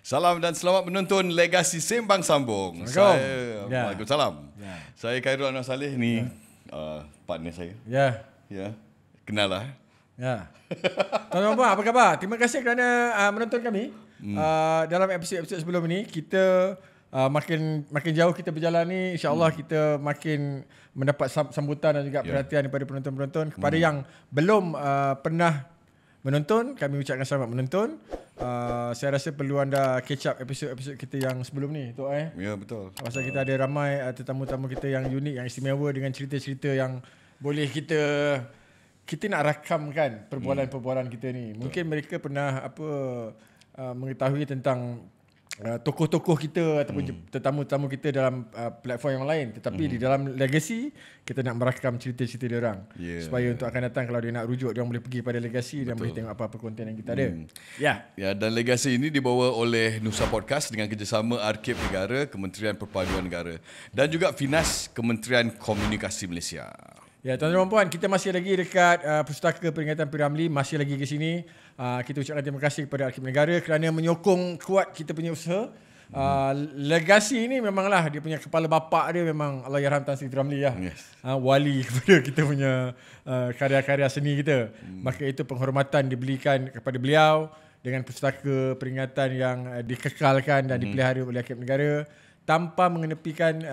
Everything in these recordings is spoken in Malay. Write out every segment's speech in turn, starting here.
Salam dan selamat menonton Legasi Sembang Sambung. Waalaikumsalam. Ya. Saya Khairul Anwar Saleh ni partner saya. Ya. Ya. Kenal lah. Ya. Tuan-tuan puan, apa khabar? Terima kasih kerana menonton kami. Dalam episod-episod sebelum ini kita makin jauh kita berjalan ni, insya-Allah kita makin mendapat sambutan dan juga perhatian daripada penonton-penonton. Kepada yang belum pernah menonton, kami ucapkan selamat menonton. Saya rasa perlu anda catch up episod-episod kita yang sebelum ni, Tok Ya, betul. Pasal kita ada ramai tetamu-tamu kita yang unik, yang istimewa dengan cerita-cerita yang boleh kita nak rakamkan perbualan-perbualan kita ni. Mungkin mereka pernah mengetahui tentang tokoh-tokoh kita ataupun tetamu-tetamu kita dalam platform yang lain, tetapi di dalam Legacy kita nak merakam cerita-cerita dia orang supaya untuk akan datang kalau dia nak rujuk, dia orang boleh pergi pada Legacy dan boleh tengok apa-apa konten yang kita ada. Ya, dan Legasi ini dibawa oleh Nusa Podcast dengan kerjasama Arkib Negara, Kementerian Perpaduan Negara dan juga Finas, Kementerian Komunikasi Malaysia. Ya, tuan-tuan dan puan, kita masih lagi dekat Pustaka Peringatan P. Ramlee, masih lagi ke sini. Kita ucapkan terima kasih kepada Arkib Negara kerana menyokong kuat kita punya usaha. Legasi ini memanglah dia punya kepala bapa dia memang Allahyarham Tan Sri Ramlee lah. Yes. Wali kepada kita punya karya-karya seni kita. Maka itu penghormatan diberikan kepada beliau dengan pustaka peringatan yang dikekalkan dan dipelihara oleh Arkib Negara tanpa mengenepikan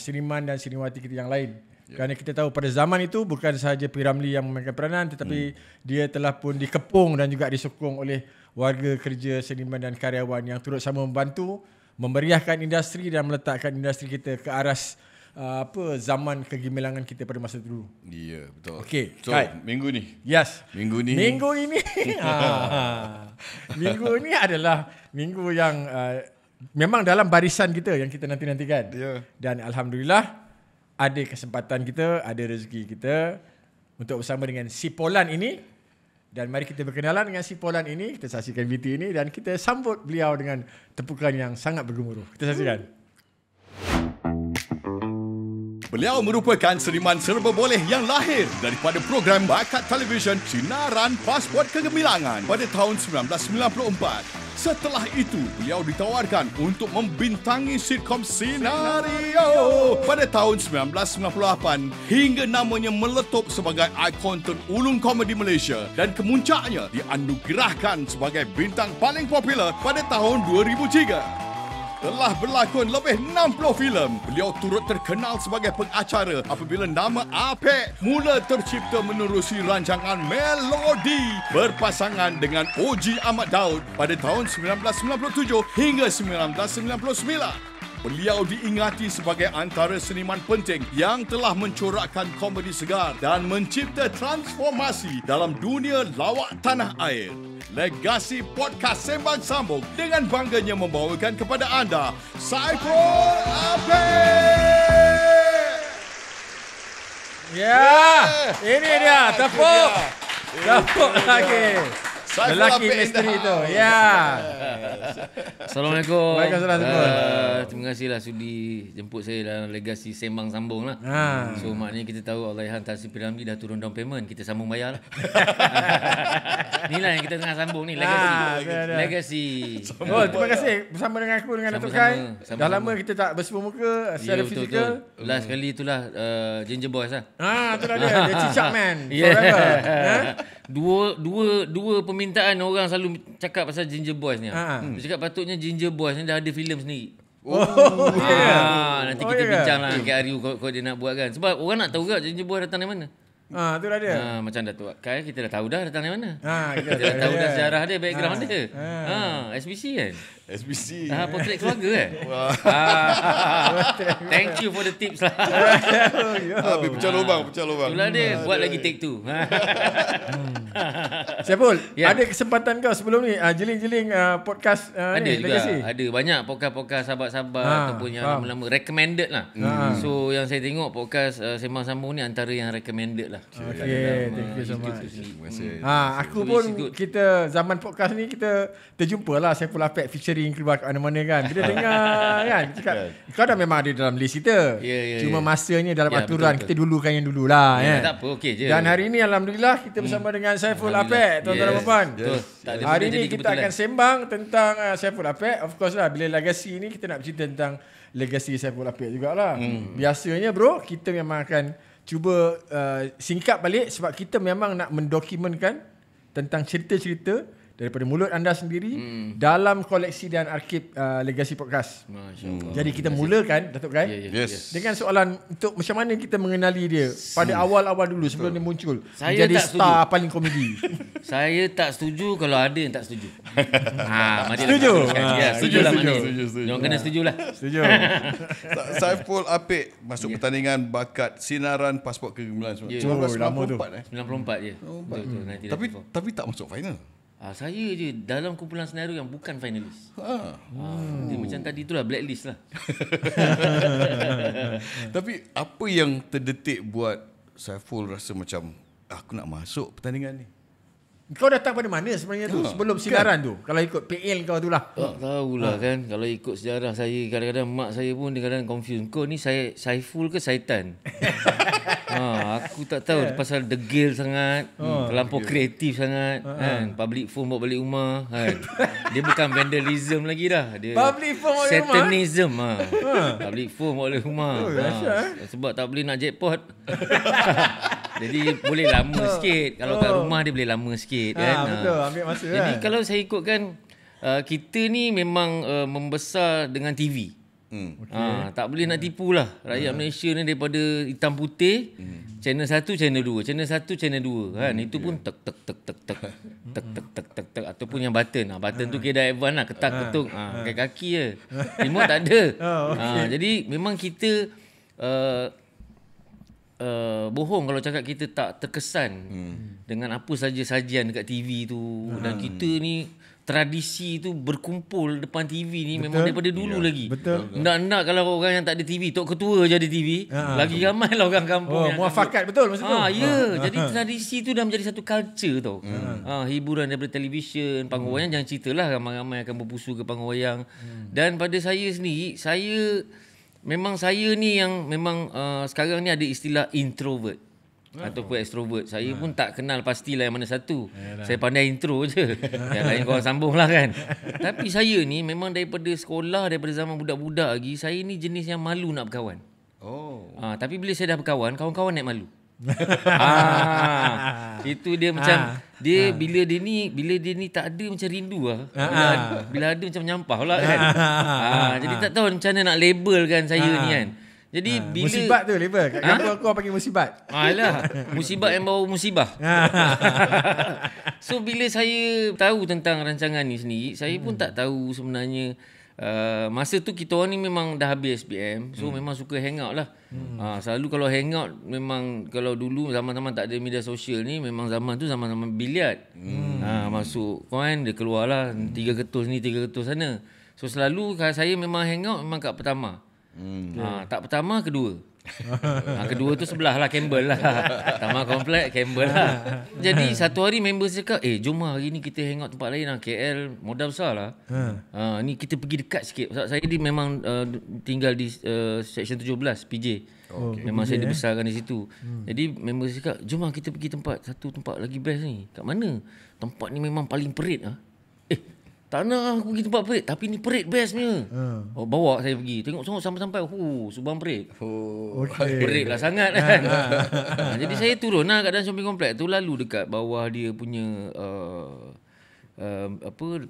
seniman dan seniwati kita yang lain. Kerana kita tahu pada zaman itu bukan sahaja P. Ramlee yang memainkan peranan, tetapi dia telah pun dikepung dan juga disokong oleh warga kerja, seniman dan karyawan yang turut sama membantu memeriahkan industri dan meletakkan industri kita ke aras zaman kegemilangan kita pada masa dulu. Ya, betul. Okey, so, minggu ni. Yes. Minggu ini minggu ini adalah minggu yang memang dalam barisan kita yang kita nanti-nantikan. Ya. Dan alhamdulillah ada kesempatan kita, ada rezeki kita untuk bersama dengan si Polan ini. Dan mari kita berkenalan dengan si Polan ini. Kita saksikan VT ini dan kita sambut beliau dengan tepukan yang sangat bergemuruh. Kita saksikan. Beliau merupakan seniman serba boleh yang lahir daripada program bakat televisyen Sinaran Pasport Kegemilangan pada tahun 1994. Setelah itu, beliau ditawarkan untuk membintangi sitkom Senario pada tahun 1998 hingga namanya meletup sebagai ikon terulung komedi Malaysia dan kemuncaknya dianugerahkan sebagai bintang paling popular pada tahun 2003. Telah berlakon lebih 60 filem. Beliau turut terkenal sebagai pengacara apabila nama Apek mula tercipta menerusi rancangan Melodi berpasangan dengan Oji Ahmad Daud pada tahun 1997 hingga 1999. Beliau diingati sebagai antara seniman penting yang telah mencorakkan komedi segar dan mencipta transformasi dalam dunia lawak tanah air. Legasi Podcast Sembang Sambung dengan bangganya membawakan kepada anda Saiful Apek. Ini dia, tepuk lagi. Lelaki misteri tu. Assalamualaikum. Waalaikumsalam. Terima kasihlah sudi jemput saya dalam Legasi Sembang Sambung lah. So maknanya kita tahu Allahyarham Tan Sri Ramlee dah turun down payment, kita sambung bayar lah. Inilah yang kita tengah sambung ni, Legasi. Terima kasih bersama dengan aku dengan Datuk Kai. Dah lama kita tak bersua muka secara fizikal. Last kali itulah Ginger Boys lah. Itulah dia cicak man. Forever. Dua permintaan orang selalu cakap pasal Ginger Boys ni. Dia cakap patutnya Ginger Boys ni dah ada filem sendiri. Nanti kita bincang lah Kak Aryu kalau dia nak buat kan. Sebab orang nak tahu kan Ginger Boys datang dari mana. Itulah dia. Macam Datuk Kai kita dah tahu dah datang dari mana. Kita dah tahu dah sejarah dia, background dia. SBC kan. SBC. Potret keluarga kan. Thank you for the tips lah. Habis pecah lubang. Itulah dia, buat lagi take 2. Saiful, ada kesempatan kau sebelum ni jeling-jeling podcast ada ni juga. Legasi? Ada banyak podcast sahabat-sahabat ataupun yang lama-lama recommended lah. So yang saya tengok podcast Sembang Sambung ni antara yang recommended lah. Okay, thank you so much. Terima kasih. Aku pun kita zaman podcast ni kita terjumpa lah Saiful Apek featuring keluar kat mana-mana kan. Bila dengar kan cakap kau dah memang ada dalam list kita. Cuma masanya dalam aturan betul. Kita dulukan yang dululah kan. Tak apa, okey je. Dan hari ni alhamdulillah kita bersama dengan Saiful Apek tuan-tuan dan puan-puan. Hari benda ni jadi kita kebetulan. akan sembang tentang Saiful Apek. Of course lah, bila legacy ni kita nak bercerita tentang legacy Saiful Apek jugalah. Biasanya bro, kita memang akan cuba singkat balik sebab kita memang nak mendokumentkan tentang cerita-cerita daripada mulut anda sendiri dalam koleksi dan arkib Legacy Podcast. Masya-Allah. Jadi kita mulakan Datuk Kai Yes. dengan soalan untuk macam mana kita mengenali dia pada awal-awal dulu sebelum dia muncul Saya menjadi tak star paling komedi. Saya tak setuju kalau ada yang tak setuju. Mari Setuju? Ya, Setuju, setujulah setuju. maknanya. Jangan kena setujulah. Setuju? Saiful Apek masuk pertandingan bakat sinaran pasport kegemilangan Ya. 1994 94 je. Betul, 1994. tapi tak masuk final. Saya je dalam kumpulan senario yang bukan finalis. Dia macam tadi itulah blacklist lah. Tapi apa yang terdetik buat Saiful rasa macam aku nak masuk pertandingan ni? Kau datang pada mana sebenarnya tu sebelum sinaran tu? Kalau ikut PL kau tu lah. Tak tahulah kan. Kalau ikut sejarah saya, kadang-kadang mak saya pun dia kadang confuse. Kau ni Saiful ke Syaitan? Aku tak tahu pasal degil sangat, terlampau kreatif sangat kan. Public phone bawa balik rumah kan. Dia bukan vandalism lagi dah. Dia Public phone bawa balik rumah? Satanism Public phone bawa balik rumah. Sebab tak boleh nak jackpot. Jadi boleh lama sikit. Kalau kat rumah dia boleh lama sikit kan. Betul, ambil masa. Jadi kalau saya ikutkan kita ni memang membesar dengan TV. Tak boleh nak tipu lah. Rakyat Malaysia ni daripada hitam putih, channel 1, channel 2, channel 1, channel 2 kan. Itu pun tek tek tek tek tek tek tek tek tek tek ataupun yang button. Button tu kira advance lah, ketak ketuk. Pakai kaki je. Remote tak ada. Jadi memang kita bohong kalau cakap kita tak terkesan dengan apa saja sajian dekat TV tu. Dan kita ni tradisi tu berkumpul depan TV ni memang daripada dulu lagi. Betul. Nak kalau orang yang tak ada TV, Tok Ketua je ada TV, lagi ramai lah orang kampung yang muafakat betul masa tu. Jadi tradisi tu dah menjadi satu culture tau. Hiburan daripada televisyen, panggung wayang jangan ceritalah, ramai-ramai akan berpusu ke panggung wayang. Dan pada saya sendiri, saya ni yang memang sekarang ni ada istilah introvert ataupun extrovert. Saya pun tak kenal pastilah yang mana satu. Saya pandai intro je. Yang lain korang sambung lah kan. Tapi saya ni memang daripada sekolah, daripada zaman budak-budak lagi, saya ni jenis yang malu nak berkawan. Tapi bila saya dah berkawan, kawan-kawan naik malu. Itu dia macam dia bila dia ni tak ada macam rindu lah. Bila ada macam menyampah lah kan. Jadi tak tahu macam mana nak labelkan saya ni kan. Jadi bila musibat tu label. Kat kampung kau panggil musibat. Alah, musibat yang bawa musibah. So bila saya tahu tentang rancangan ni sendiri, saya pun tak tahu sebenarnya. Masa tu kita orang ni memang dah habis SPM. So memang suka hangout lah. Selalu kalau hangout, memang kalau dulu zaman-zaman tak ada media sosial ni, memang zaman tu zaman-zaman biliard. Masuk kawan, dia keluar lah 3 ketul ni, 3 ketul sana. So selalu saya memang hangout memang kat pertama. Tak pertama, kedua. Kedua tu sebelah lah, Campbell lah. Pertama komplek, Campbell lah. Jadi satu hari member cakap, jom lah hari ni kita hangout tempat lain lah. KL modal besar lah. Ni kita pergi dekat sikit. Sebab saya ni memang tinggal di Section 17 PJ. Memang saya dibesarkan di situ. Jadi member cakap, jom lah kita pergi satu tempat lagi best ni. Kat mana? Tempat ni memang paling perit lah. Tak nak aku pergi tempat perit, tapi ni perit bestnya. Bawa saya pergi. Tengok sampai-sampai. Subang perit. Perit lah sangat kan. Jadi saya turun lah kat dalam shopping complex tu, lalu dekat bawah dia punya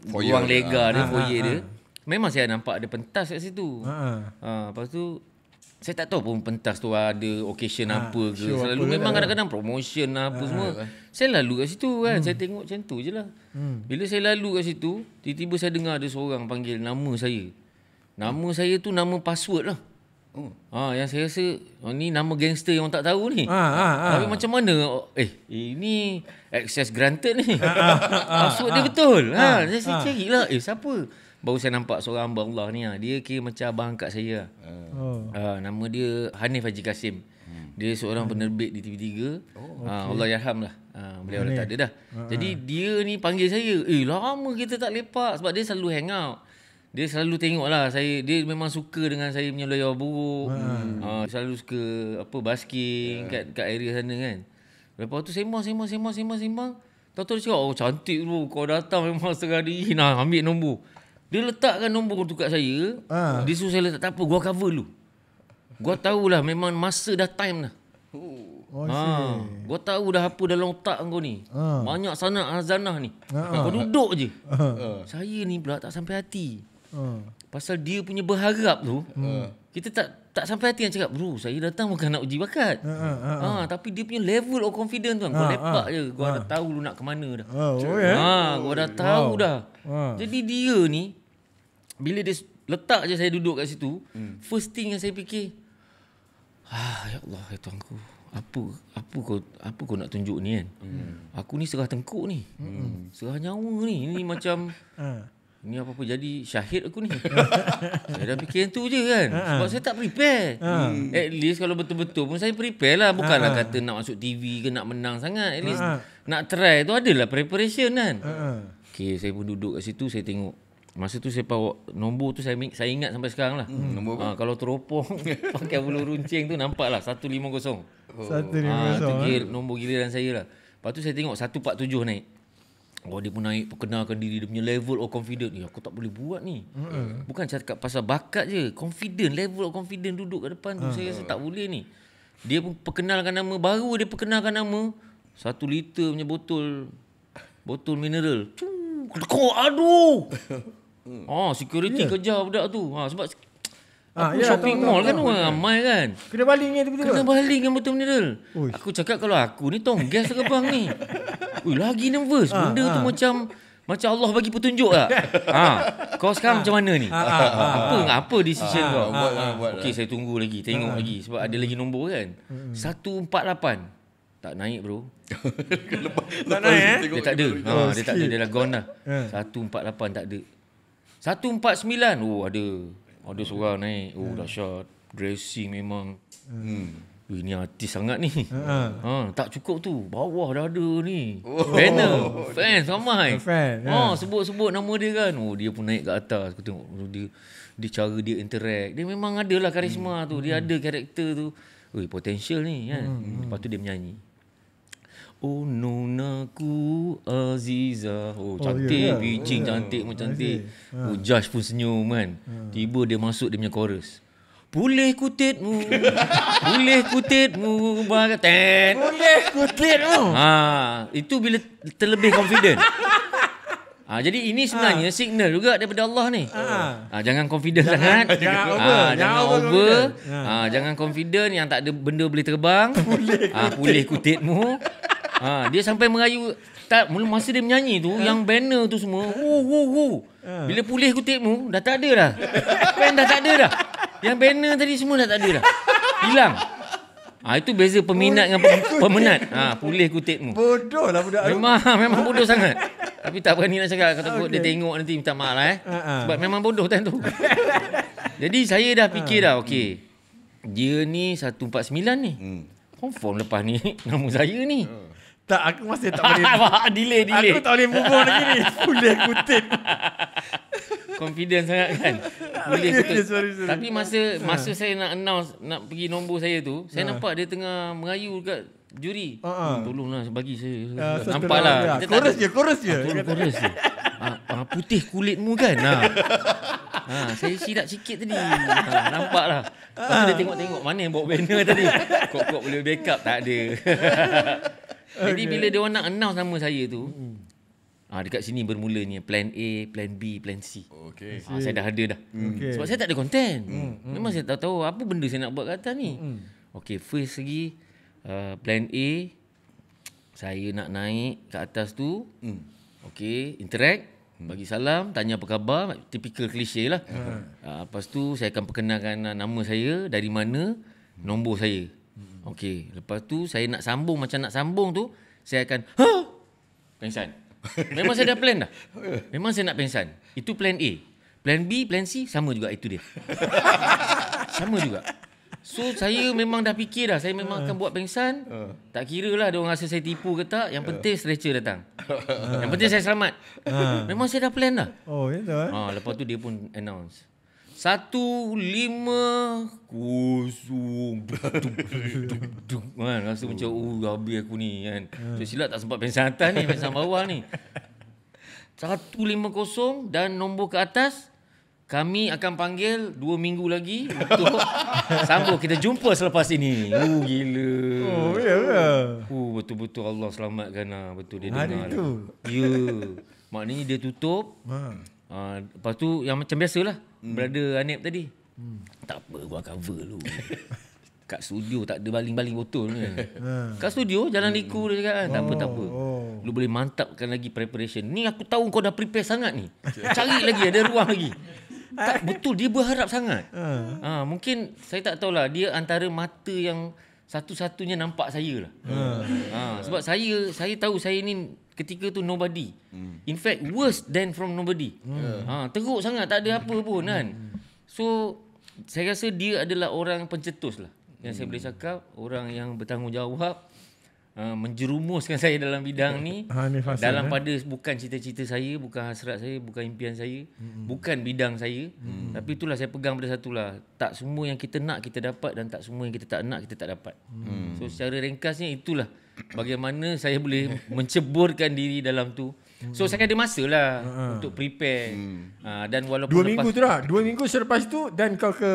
ruang lega dia, foyer dia. Memang saya nampak ada pentas kat situ. Lepas tu saya tak tahu pun pentas tu ada occasion apa ke. Selalu memang kadang-kadang promotion apa semua. Saya lalu kat situ kan. Saya tengok macam tu je lah. Bila saya lalu kat situ, tiba-tiba saya dengar ada seorang panggil nama saya. Nama saya tu nama password lah. Yang saya rasa ni nama gangster yang orang tak tahu ni. Tapi macam mana? Ini access granted ni. Password dia betul. Saya carilah. Siapa? Baru saya nampak seorang hamba Allah ni. Dia kira macam abang angkat saya. Nama dia Hanif Haji Kasim. Dia seorang penerbit di TV3. Allah yarham lah. Beliau dah tak ada dah. Jadi dia ni panggil saya. Lama kita tak lepak. Sebab dia selalu hang out. Dia selalu tengok lah saya. Dia memang suka dengan saya punya layar buruk. Selalu suka basking kat area sana kan. Lepas tu sembang. Tahu-tahu dia cakap, oh cantik bro, kau datang memang setengah diri. Nah, ambil nombor. Dia letakkan nombor tu kat saya. Dia suruh saya letak, tak apa, gua cover dulu. Gua tahulah memang masa dah time dah. Gua tahu dah apa dalam otak kau ni. Banyak sanad hazanah ni. Kau duduk je. Saya ni pula tak sampai hati. Pasal dia punya berharap tu, kita tak sampai hati yang cakap, bro, saya datang bukan nak uji bakat. Tapi dia punya level of confidence tu, kau lepak je, kau dah tahu lu nak ke mana dah. Kau dah tahu dah. Jadi dia ni, bila dia letak je saya duduk kat situ, first thing yang saya fikir, ya Allah, ya Tuhanku, apa kau nak tunjuk ni kan? Aku ni serah tengkuk ni. Serah nyawa ni. Ini macam ni apa-apa jadi syahid aku ni. Saya dah fikir tu je kan. Sebab saya tak prepare. At least kalau betul-betul pun saya prepare lah. Bukanlah kata nak masuk TV ke nak menang sangat. At least nak try tu adalah preparation kan. Okay, saya pun duduk kat situ, saya tengok. Masa tu saya bawa nombor tu, saya ingat sampai sekarang lah. Nombor kalau teropong pakai bulu runcing tu nampak lah 150. 150. Nombor giliran saya lah. Lepas tu saya tengok 147 naik. Oh, dia pun naik, perkenalkan diri, dia punya level of confident. Aku tak boleh buat ni. Bukan cakap pasal bakat je, confident, level of confident duduk kat depan tu saya rasa tak boleh ni. Dia pun perkenalkan nama, baru dia perkenalkan nama 1 liter punya botol mineral. Aduh. Security kejar budak tu. Sebab aku shopping mall kan orang ramai kan. Kena balingnya tiba-tiba. Kena baling kan botol mineral. Aku cakap kalau aku ni tong gas ke bang ni. Lagi nervous. Benda tu macam Allah bagi petunjuk tak? Kau sekarang macam mana ni? Apa decision kau? Okey, saya tunggu lagi, tengok lagi sebab ada lagi nombor kan. 148. Tak naik bro. Tak naik Dia tak ada. Dia tak ada, dia dah gone dah. 148 tak ada. 149. Oh, ada seorang naik. Oh, dahsyat. Dressing memang. Ni artis sangat ni. Tak cukup tu. Bawah dah ada ni. Banner. Fans ramai. Sebut-sebut nama dia kan. Dia pun naik ke atas. Aku tengok dia cara dia interact. Dia memang adalah karisma tu. Dia ada karakter tu. Potential ni kan. Lepas tu dia menyanyi. Oh Nonaku Aziza. Cantik. Bijing cantik pun cantik. Judge pun senyum kan. Tiba dia masuk dia punya chorus. Pulih kutitmu. Pulih kutitmu. Pulih kutitmu. Itu bila terlebih confident. Jadi ini sebenarnya signal juga daripada Allah ni. Jangan confident sangat. Jangan over. Jangan confident yang tak ada benda boleh terbang. Pulih kutitmu. Dia sampai merayu. Masa dia menyanyi tu, yang banner tu semua, bila pulih kutipmu, dah tak ada dah. Pen dah tak ada dah. Yang banner tadi semua dah tak ada dah. Hilang. Itu beza peminat dengan pemenat. Pulih kutipmu. Bodoh lah budak. Memang bodoh sangat. Tapi tak berani nak cakap. Takut dia tengok nanti minta maaf lah. Sebab memang bodoh time tu. Jadi saya dah fikir dah, okey. Dia ni 149 ni. Confirm lepas ni nama saya ni. Tak, aku masih tak boleh. delay. Aku tak boleh move on lagi ni. Pulih kutip. Confident sangat kan. Boleh betul. Tapi masa saya nak announce, nak pergi nombor saya tu, saya nampak dia tengah merayu dekat juri. Tolonglah bagi saya. Nampaklah. Chorus je. Chorus je. Putih kulitmu kan. Saya silap sikit tadi. Nampaklah. Lepas tu dia tengok-tengok mana yang bawa banner tadi. Kok boleh backup. Tak ada. Jadi bila dia orang nak announce nama saya tu, dekat sini bermulanya plan A, plan B, plan C. Saya dah ada dah. Sebab saya tak ada content. Memang saya tak tahu apa benda saya nak buat kat atas ni. First lagi plan A, saya nak naik kat atas tu. Interact, bagi salam, tanya apa khabar, typical klise lah. Lepas tu saya akan perkenalkan nama saya, dari mana, nombor saya. Lepas tu saya nak sambung, macam nak sambung tu, saya akan pengsan. Memang saya dah plan dah. Memang saya nak pengsan. Itu plan A. Plan B, plan C, sama juga, itu dia. Sama juga. So saya memang dah fikir dah, saya memang akan buat pengsan. Tak kira lah dia orang rasa saya tipu ke tak, yang penting stretcher datang. Yang penting saya selamat. Memang saya dah plan dah. Itu lepas tu dia pun announce kan rasa macam habis aku ni kan. So silap tak sempat pensan atas ni, pensan bawah ni. 150 dan nombor ke atas kami akan panggil 2 minggu lagi untuk sambung. Kita jumpa selepas ini. Gila. Oh, ya ke? Betul-betul Allah selamatkan lah. Betul dia Hari dengar. tu? Ya. Maknanya dia tutup. Lepas tu yang macam biasalah. Brother Hanif tadi. Tak apa, gua cover dulu. Kat studio tak ada baling-baling botol ni. Kat studio jalan liku dia cakap kan. Tak apa. Lu boleh mantapkan lagi preparation. Ni aku tahu kau dah prepare sangat ni. Cari lagi, ada ruang lagi. Tak betul, dia berharap sangat. Mungkin saya tak tahulah, dia antara mata yang satu-satunya nampak saya lah. Sebab saya tahu saya ni ketika tu nobody. In fact worse than from nobody. Teruk sangat, tak ada apa pun kan. So saya rasa dia adalah orang pencetus lah. Yang saya boleh cakap, orang yang bertanggungjawab, menjerumuskan saya dalam bidang ni. Dalam pada bukan cita-cita saya, bukan hasrat saya, bukan impian saya, bukan bidang saya. Tapi itulah saya pegang pada satulah. Tak semua yang kita nak kita dapat, dan tak semua yang kita tak nak kita tak dapat. So secara ringkasnya itulah bagaimana saya boleh menceburkan diri dalam tu. So saya ada masa lah untuk prepare. Dan walaupun 2 minggu tu lah. 2 minggu selepas tu dan kau ke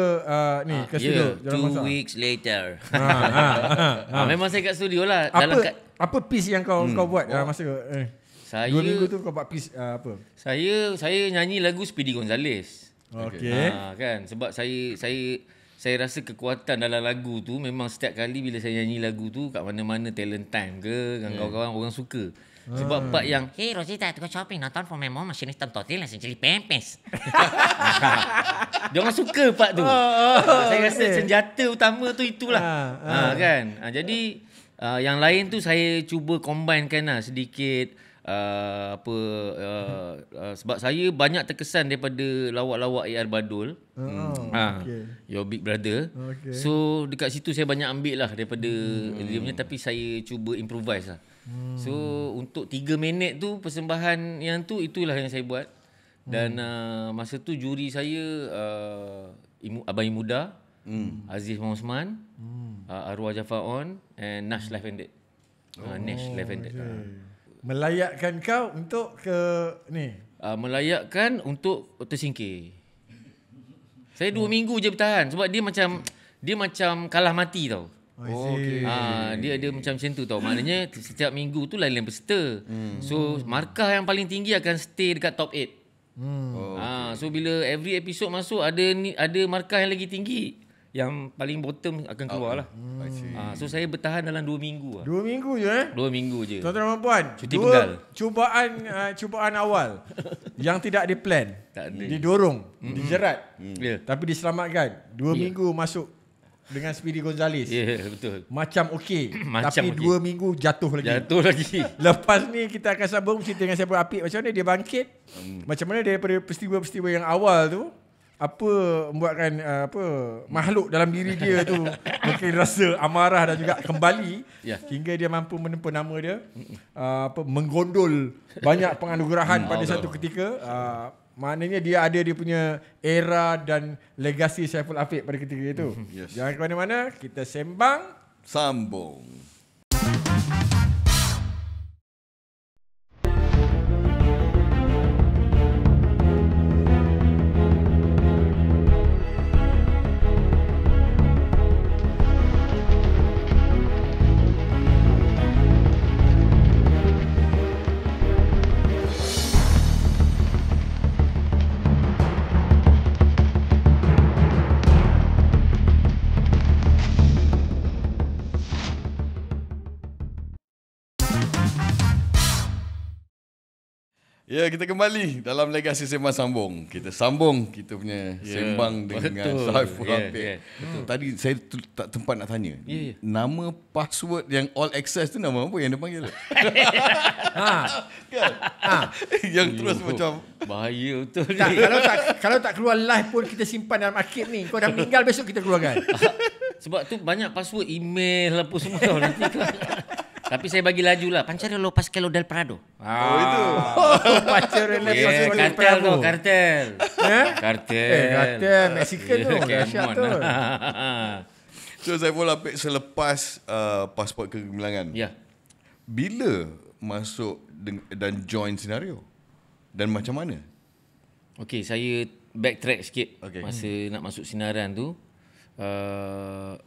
ke studio. 2 weeks later. Memang saya kat studio lah. Apa piece yang kau buat masa 2 minggu tu kau buat piece apa? Saya nyanyi lagu Speedy Gonzales. Okey. Kan sebab saya rasa kekuatan dalam lagu tu memang setiap kali bila saya nyanyi lagu tu kat mana-mana talent time ke dengan kawan-kawan, orang suka. Sebab part yang Hey Rosita, to go shopping, nonton for my mom, machine hitam totil, nasi cili pempes. dia orang suka part tu. Saya rasa senjata utama tu itulah. Kan. Jadi yang lain tu saya cuba combinekan lah sedikit. Sebab saya banyak terkesan daripada lawak-lawak AR Badul. Your Big Brother. So dekat situ saya banyak ambil lah daripada dia punya, tapi saya cuba improvise lah. So untuk 3 minit tu persembahan yang tu, itulah yang saya buat. Dan masa tu juri saya Abang Imuda, Aziz Osman, Arwah Jafar On, and Nash Life Ended. Nash Life Ended. Melayakkan kau untuk ke ni. Melayakkan untuk tersingkir. Saya 2 minggu je bertahan sebab dia macam kalah mati tau. Dia ada macam tu tau. Maknanya setiap minggu tu lain-lain peserta. So markah yang paling tinggi akan stay dekat top 8. So bila every episode masuk ada markah yang lagi tinggi, yang paling bottom akan keluar lah. So saya bertahan dalam 2 minggu lah. 2 minggu je 2 minggu je. Tuan-tuan dan puan, Cuti penggal. Cubaan awal yang tidak diplan, didorong, dijerat, tapi diselamatkan. 2 minggu masuk dengan Speedy Gonzales. Betul. Macam okey. Tapi 2 minggu jatuh lagi. Lepas ni kita akan sambung cerita dengan Saiful Apik. Macam mana dia bangkit. Macam mana daripada peristiwa-peristiwa yang awal tu, apa membuatkan makhluk dalam diri dia tu mungkin rasa amarah dan juga kembali hingga dia mampu menempa nama dia, menggondol banyak penganugerahan pada satu ketika. Maknanya dia ada dia punya era dan legasi Saiful Apik pada ketika itu. Jangan ke mana-mana, kita sembang sambung. Ya, kita kembali dalam Legasi Sembang Sambung. Kita sambung kita punya sembang dengan Saiful Apik. Tadi saya tak tempat nak tanya. Nama password yang all access tu nama apa yang dia panggil? Yang terus macam bahaya betul ni. Kalau tak keluar live pun kita simpan dalam arkib ni. Kau dah meninggal, besok kita keluarkan. Sebab tu banyak password email apa semua tau nanti. Tapi saya bagi laju lah. Pancharelo Pasquelo del Prado. itu. Pacarnya Yeah, kartel tu, kartel. Kartel. Kartel Mexican tu. Come Dahsyat on. tu. So Saiful Apik selepas pasport kegemilangan, Ya. bila masuk dan join senario? Dan macam mana? Okey, saya backtrack sikit. Okey. Masa nak masuk sinaran tu,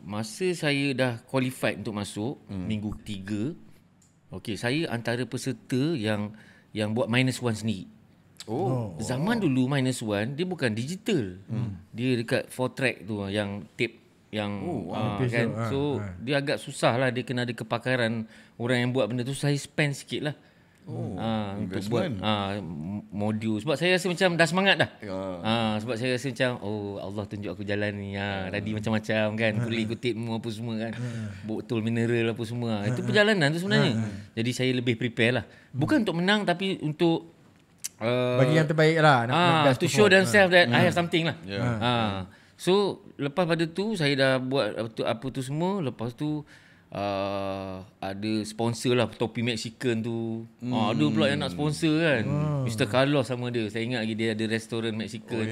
masa saya dah qualified untuk masuk minggu 3. Okey, saya antara peserta yang buat -1 sendiri. Zaman dulu -1 dia bukan digital. Dia dekat 4-track tu yang tape yang kan. So dia agak susah lah, dia kena ada kepakaran orang yang buat benda tu. Saya spend sikit lah. Untuk buat modul. Sebab saya rasa macam dah semangat dah. Sebab saya rasa macam Allah tunjuk aku jalan ni. Tadi macam-macam kan, kulit kutipmu apa semua kan, botol mineral apa semua. Itu perjalanan tu sebenarnya. Jadi saya lebih prepare lah. Bukan untuk menang, tapi untuk Bagi yang terbaik lah. Nak to show themselves that I have something lah. So lepas pada tu saya dah buat apa tu semua. Lepas tu ada sponsor lah, topi Mexican tu. Ada pula yang nak sponsor kan. Mr. Carlos sama dia. Saya ingat lagi dia ada restoran Mexican.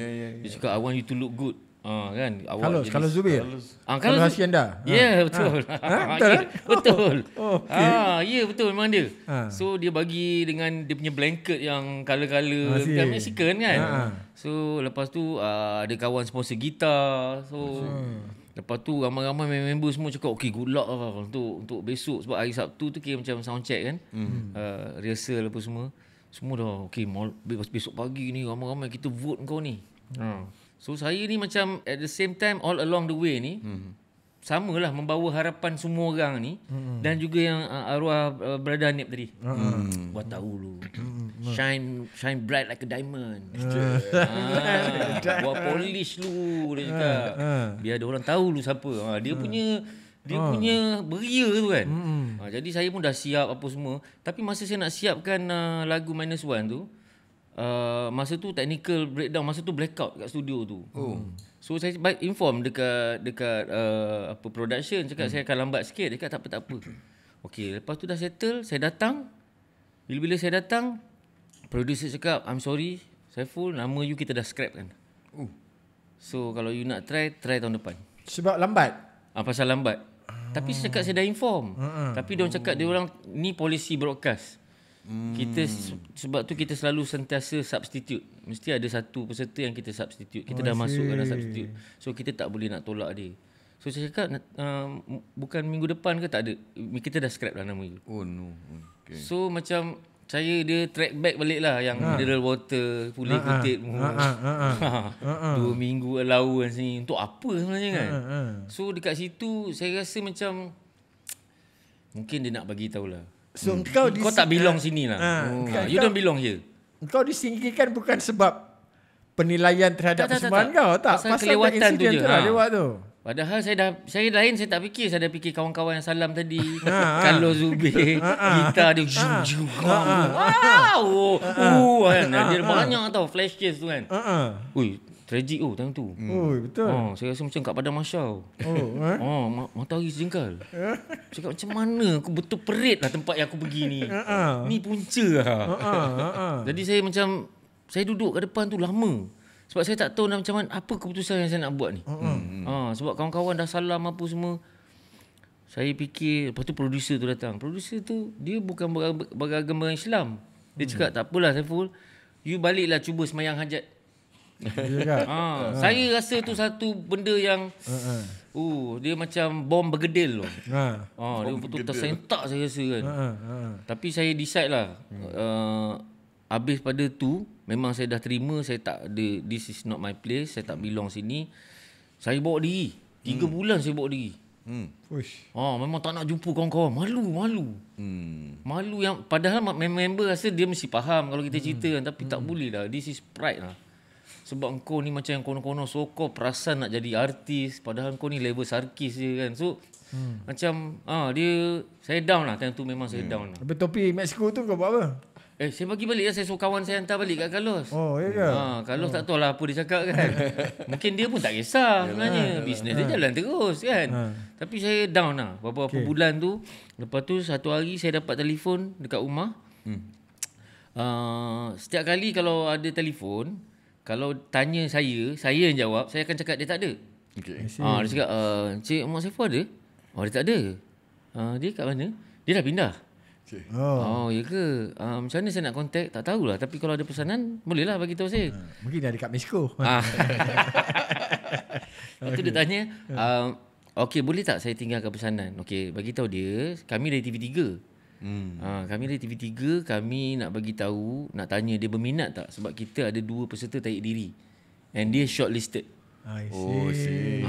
Dia cakap I want you to look good. Kan Carlos Zubir. Carlos Hacienda. Ya, betul. Betul Ya, betul. Okay. Ya, betul memang dia. So dia bagi dengan dia punya blanket yang color-color kan Mexican kan. So lepas tu ada kawan sponsor gitar. So lepas tu ramai-ramai member semua cakap okay, good luck lah untuk besok. Sebab hari Sabtu tu kira macam sound check kan. Rehearsal apa semua. Semua dah okay, besok pagi ni ramai-ramai kita vote kau ni. So saya ni macam at the same time all along the way ni samalah membawa harapan semua orang ni dan juga yang arwah Brother Hanif tadi. Buat tahu lu. Shine bright like a diamond. Buat polish lu dia cakap. Biar ada orang tahu lu siapa. Dia punya beria tu kan. Jadi saya pun dah siap apa semua. Tapi masa saya nak siapkan lagu -1 tu, masa tu technical breakdown, masa tu blackout kat studio tu. So saya inform dekat apa production, cakap saya akan lambat sikit. Dia kata tak apa. Okey, lepas tu dah settle, saya datang. Bila saya datang, producer cakap I'm sorry Saiful, nama you kita dah scrap kan. So kalau you nak try tahun depan. Sebab lambat. Pasal lambat. Tapi saya cakap saya dah inform. Tapi dia orang cakap dia orang ni polisi broadcast. Kita sebab tu kita selalu sentiasa substitute. Mesti ada satu peserta yang kita substitute. Kita dah masuk dalam substitute. So kita tak boleh nak tolak dia. So saya cakap bukan minggu depan ke, tak ada. Kita dah scrap dah nama itu. Oh no. Okay. So macam saya dia track back balik lah yang mineral water, pulih kutip 2 minggu allowance ni untuk apa sebenarnya kan. So dekat situ saya rasa macam mungkin dia nak bagi tahulah. So kau tak belong sini lah. You don't belong here. Kau disingkirkan bukan sebab penilaian terhadap Tak. persembahan kau, tak. Pasal kelewatan tu je. Lah, lewat tu. Padahal saya tak fikir. Saya dah fikir kawan-kawan yang salam tadi. Carlos Zubir, gitar dia dia banyak tau flashes tu kan. Ui, tragic time tu. Betul. Saya rasa macam kat Padang Marshal. Matahari sejengkal. Cakap macam mana aku betul perit lah tempat yang aku pergi ni. Ni punca lah. Jadi saya duduk kat depan tu lama. Sebab saya tak tahu macam mana apa keputusan yang saya nak buat ni. Sebab kawan-kawan dah salam apa semua. Saya fikir, lepas tu producer tu datang. Producer tu dia bukan beragama Islam. Dia cakap tak apalah Saiful, you baliklah cuba semayang hajat. Saya rasa tu satu benda yang dia macam bom bergedil loh. Dia betul tersentak saya rasa kan. Tapi saya decide lah. Habis pada tu memang saya dah terima, saya tak ada, this is not my place, saya tak belong sini. Saya bawa diri 3 bulan saya bawa diri. Memang tak nak jumpa kawan-kawan. Malu yang padahal member rasa dia mesti faham kalau kita cerita kan. Tapi tak boleh lah. This is pride lah. Sebab kau ni macam yang kono-kono, so kau perasan nak jadi artis, padahal kau ni level sarkis je kan. So macam saya down lah time tu, memang saya down lah. Tapi topi Mexico tu kau buat apa? Saya bagi balik lah. Saya suruh kawan saya hantar balik kat Carlos. Oh, ya ke? Carlos tak tahu lah apa dia cakap kan. Mungkin dia pun tak kisah sebenarnya. Bisnes dia jalan terus kan. Tapi saya down lah. Beberapa bulan tu. Lepas tu satu hari saya dapat telefon dekat rumah. Setiap kali kalau ada telefon, kalau tanya saya yang jawab, saya akan cakap dia tak ada. Okay. Dia cakap, Cik Mak Saiful ada? Dia tak ada. Dia kat mana? Dia dah pindah. Okay. Ya ke? Macam mana saya nak contact? Tak tahulah. Tapi kalau ada pesanan, bolehlah bagi tahu saya. Mungkin dia dekat Mexico. Lepas tu dia tanya, okey boleh tak saya tinggalkan pesanan? Okey, bagi tahu dia, kami dari TV3. Kami dari TV3, kami nak bagi tahu, nak tanya dia berminat tak, sebab kita ada 2 peserta tarik diri. And dia shortlisted. I see. Oh, see.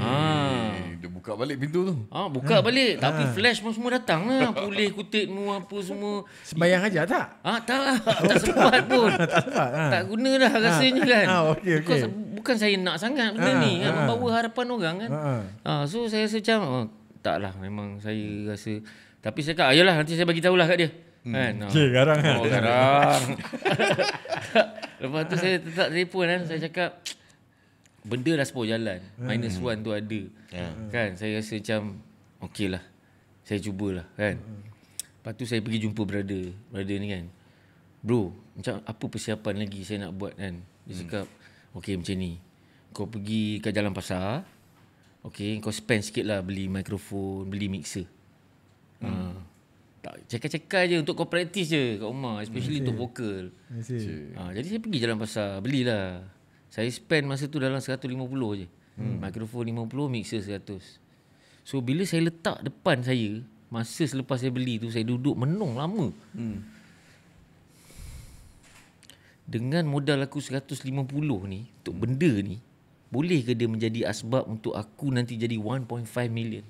Dia buka balik pintu tu. Buka balik. Tapi flash pun semua datang lah. Pulih kutipmu apa semua. Sembayang aja tak? Tak. Tak sempat pun. Tak sempat. Tak guna dah rasanya kan. Okay. Bukan saya nak sangat benda ni. Membawa harapan orang kan. So saya rasa macam, tak lah. Memang saya rasa. Tapi saya kata, ayolah nanti saya bagi tahulah kat dia. Kan? Garang kan? Garang. Lepas tu saya tetap telefon kan. Saya cakap, benda dah sepuluh jalan. -1 tu ada. Kan? Saya rasa macam, okey lah. Saya cubalah kan. Lepas tu saya pergi jumpa brother ni kan. Bro, macam apa persiapan lagi saya nak buat kan. Dia cakap, okey macam ni. Kau pergi ke jalan pasar. Okey, kau spend sikit lah beli mikrofon, beli mixer. Tak, cekal-cekal je untuk kau practice je kat rumah. Especially untuk vokal. Jadi saya pergi jalan pasar, belilah. Saya spend masa tu dalam 150 je. Mikrofon 50, mixer 100. So bila saya letak depan saya, masa selepas saya beli tu, saya duduk menung lama. Dengan modal aku 150 ni, untuk benda ni, boleh ke dia menjadi asbab untuk aku nanti jadi 1.5 million?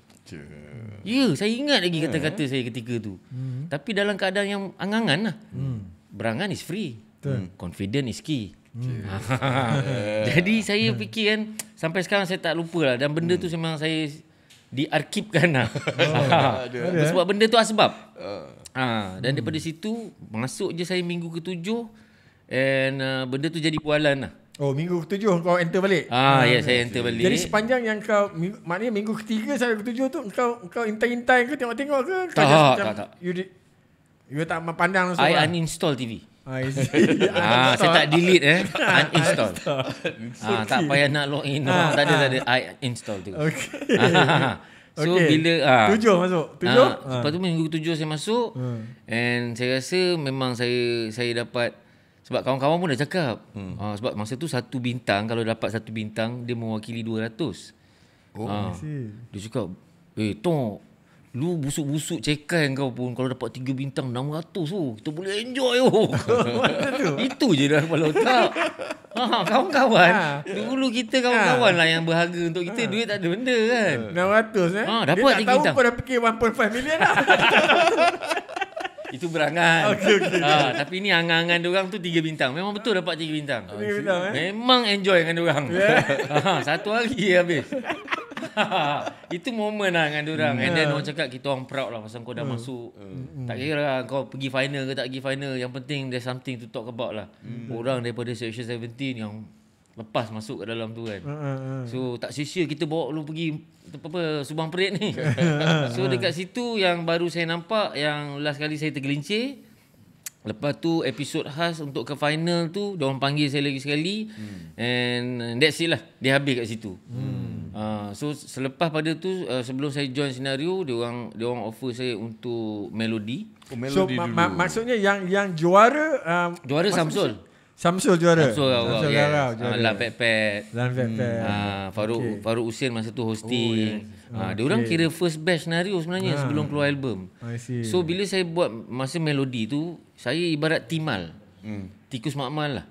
Ya, saya ingat lagi kata-kata saya ketika tu. Tapi dalam keadaan yang angan-angan lah. Berangan is free. Confident is key. Jadi saya fikir kan, sampai sekarang saya tak lupa lah. Dan benda tu memang saya diarkipkan lah. Sebab benda tu asbab. Dan daripada situ, masuk je saya minggu ke-7. And benda tu jadi pualan lah. Oh, minggu ke-7 kau enter balik? Ya, saya enter balik. Jadi sepanjang yang kau, maknanya minggu ke-3 sampai ke-7 tu, kau intai-intai ke tengok-tengok ke? Tak. You tak pandang langsung? I uninstall TV. Saya saya tak delete uninstall. Tak payah nak login. Tak ada. I install tu. So bila 7 masuk. 7. Lepas tu minggu ke-7 saya masuk. And saya rasa memang saya dapat. Sebab kawan-kawan pun dah cakap. Sebab masa tu 1 bintang, kalau dapat 1 bintang, dia mewakili 200. Dia cakap, Tok, lu busuk-busuk cekai kau pun, kalau dapat 3 bintang 600 kita boleh enjoy. Itu je dah kepala otak. Kawan-kawan. Dulu kita kawan-kawan lah yang berharga untuk kita. Duit tak ada benda kan. 600 dapat dia tak tahu bintang. kau dah fikir 1.5 million lah. Itu berangan. Okay. Tapi ni angan-angan diorang tu 3 bintang. Memang betul dapat 3 bintang. 3 bintang Memang enjoy dengan diorang. Satu hari habis. Itu momen lah dengan diorang. And then orang cakap kita orang proud lah pasal kau dah masuk. Tak kira lah kau pergi final ke tak pergi final. Yang penting there's something to talk about lah. Orang daripada Section 17 yang lepas masuk ke dalam tu kan. So tak sia-sia kita bawa lu pergi Subang Perit ni. So dekat situ yang baru saya nampak, yang last kali saya tergelincir. Lepas tu episod khas untuk ke final tu, diorang panggil saya lagi sekali. And that's it lah. Dia habis kat situ. So selepas pada tu, sebelum saya join senario, diorang offer saya untuk melodi. So maksudnya yang juara Juara Samsul. Samsul juara. Samsul juara. Lan Pet. Farouk Hussein masa tu hosting. Diorang kira first batch senario sebenarnya sebelum keluar album. So bila saya buat masa melodi tu, saya ibarat Timal. Tikus Makmal lah.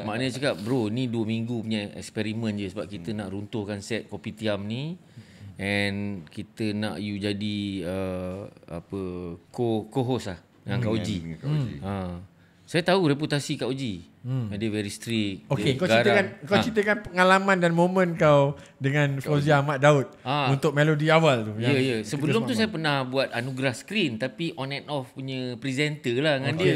Maknanya cakap, bro, ni 2 minggu punya eksperimen je sebab kita nak runtuhkan set Kopitiam ni. And kita nak you jadi co-host lah dengan Kak Oji. Saya tahu reputasi Kak Oji. Dia very strict. Okey, dia kau ceritakan pengalaman dan momen kau dengan Fauzia Ahmad Daud untuk melodi awal tu. Ya. Sebelum tu saya pernah buat anugerah screen tapi on and off punya presenter lah dengan dia.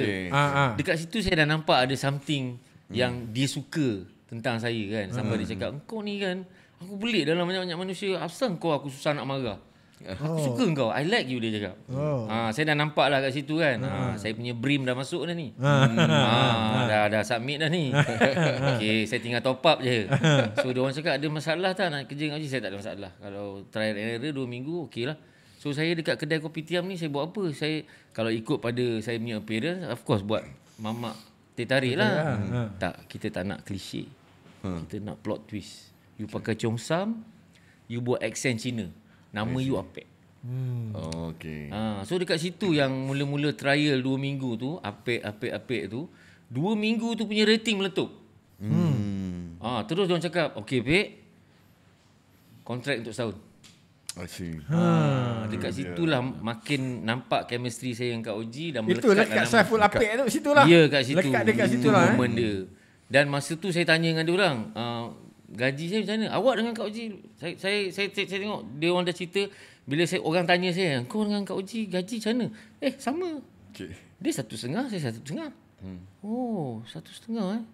Dekat situ saya dah nampak ada something yang dia suka tentang saya kan. Sampai dia cakap, "Kau ni kan, aku pelik dalam banyak-banyak manusia. Asal kau aku susah nak marah. Aku suka kau. I like you," dia cakap. Saya dah nampak lah kat situ kan. Saya punya brim dah masuk dah ni. Dah submit dah ni. Okay, saya tinggal top up je. So dia orang cakap ada masalah tak nak kerja dengan Oji? Saya tak ada masalah. Kalau trial and error 2 minggu okey lah. So saya dekat kedai kopi tiam ni saya buat apa? Saya kalau ikut pada saya punya appearance, of course buat mamak teh tarik lah. Tak, kita tak nak klise. Kita nak plot twist. You pakai cheongsam, you buat accent Cina. Nama you Apek. Okay. So dekat situ yang mula-mula trial 2 minggu tu, Apek tu, 2 minggu tu punya rating meletup. Terus dia orang cakap, "Okey Apek, kontrak untuk setahun." I see. Dekat situlah makin nampak chemistry saya dengan Kak Oji dan itu dekat Saiful Apek tu situlah. Ya, kat situ. Lekat dekat situlah. Momen dia. Dan masa tu saya tanya dengan dia orang, gaji saya macam mana? Awak dengan Kak Oji, saya tengok dia orang dah cerita bila orang tanya saya, "Kau dengan Kak Oji gaji macam mana?" Sama. Okay. Dia 1,5, saya 1,5. Oh, 1,5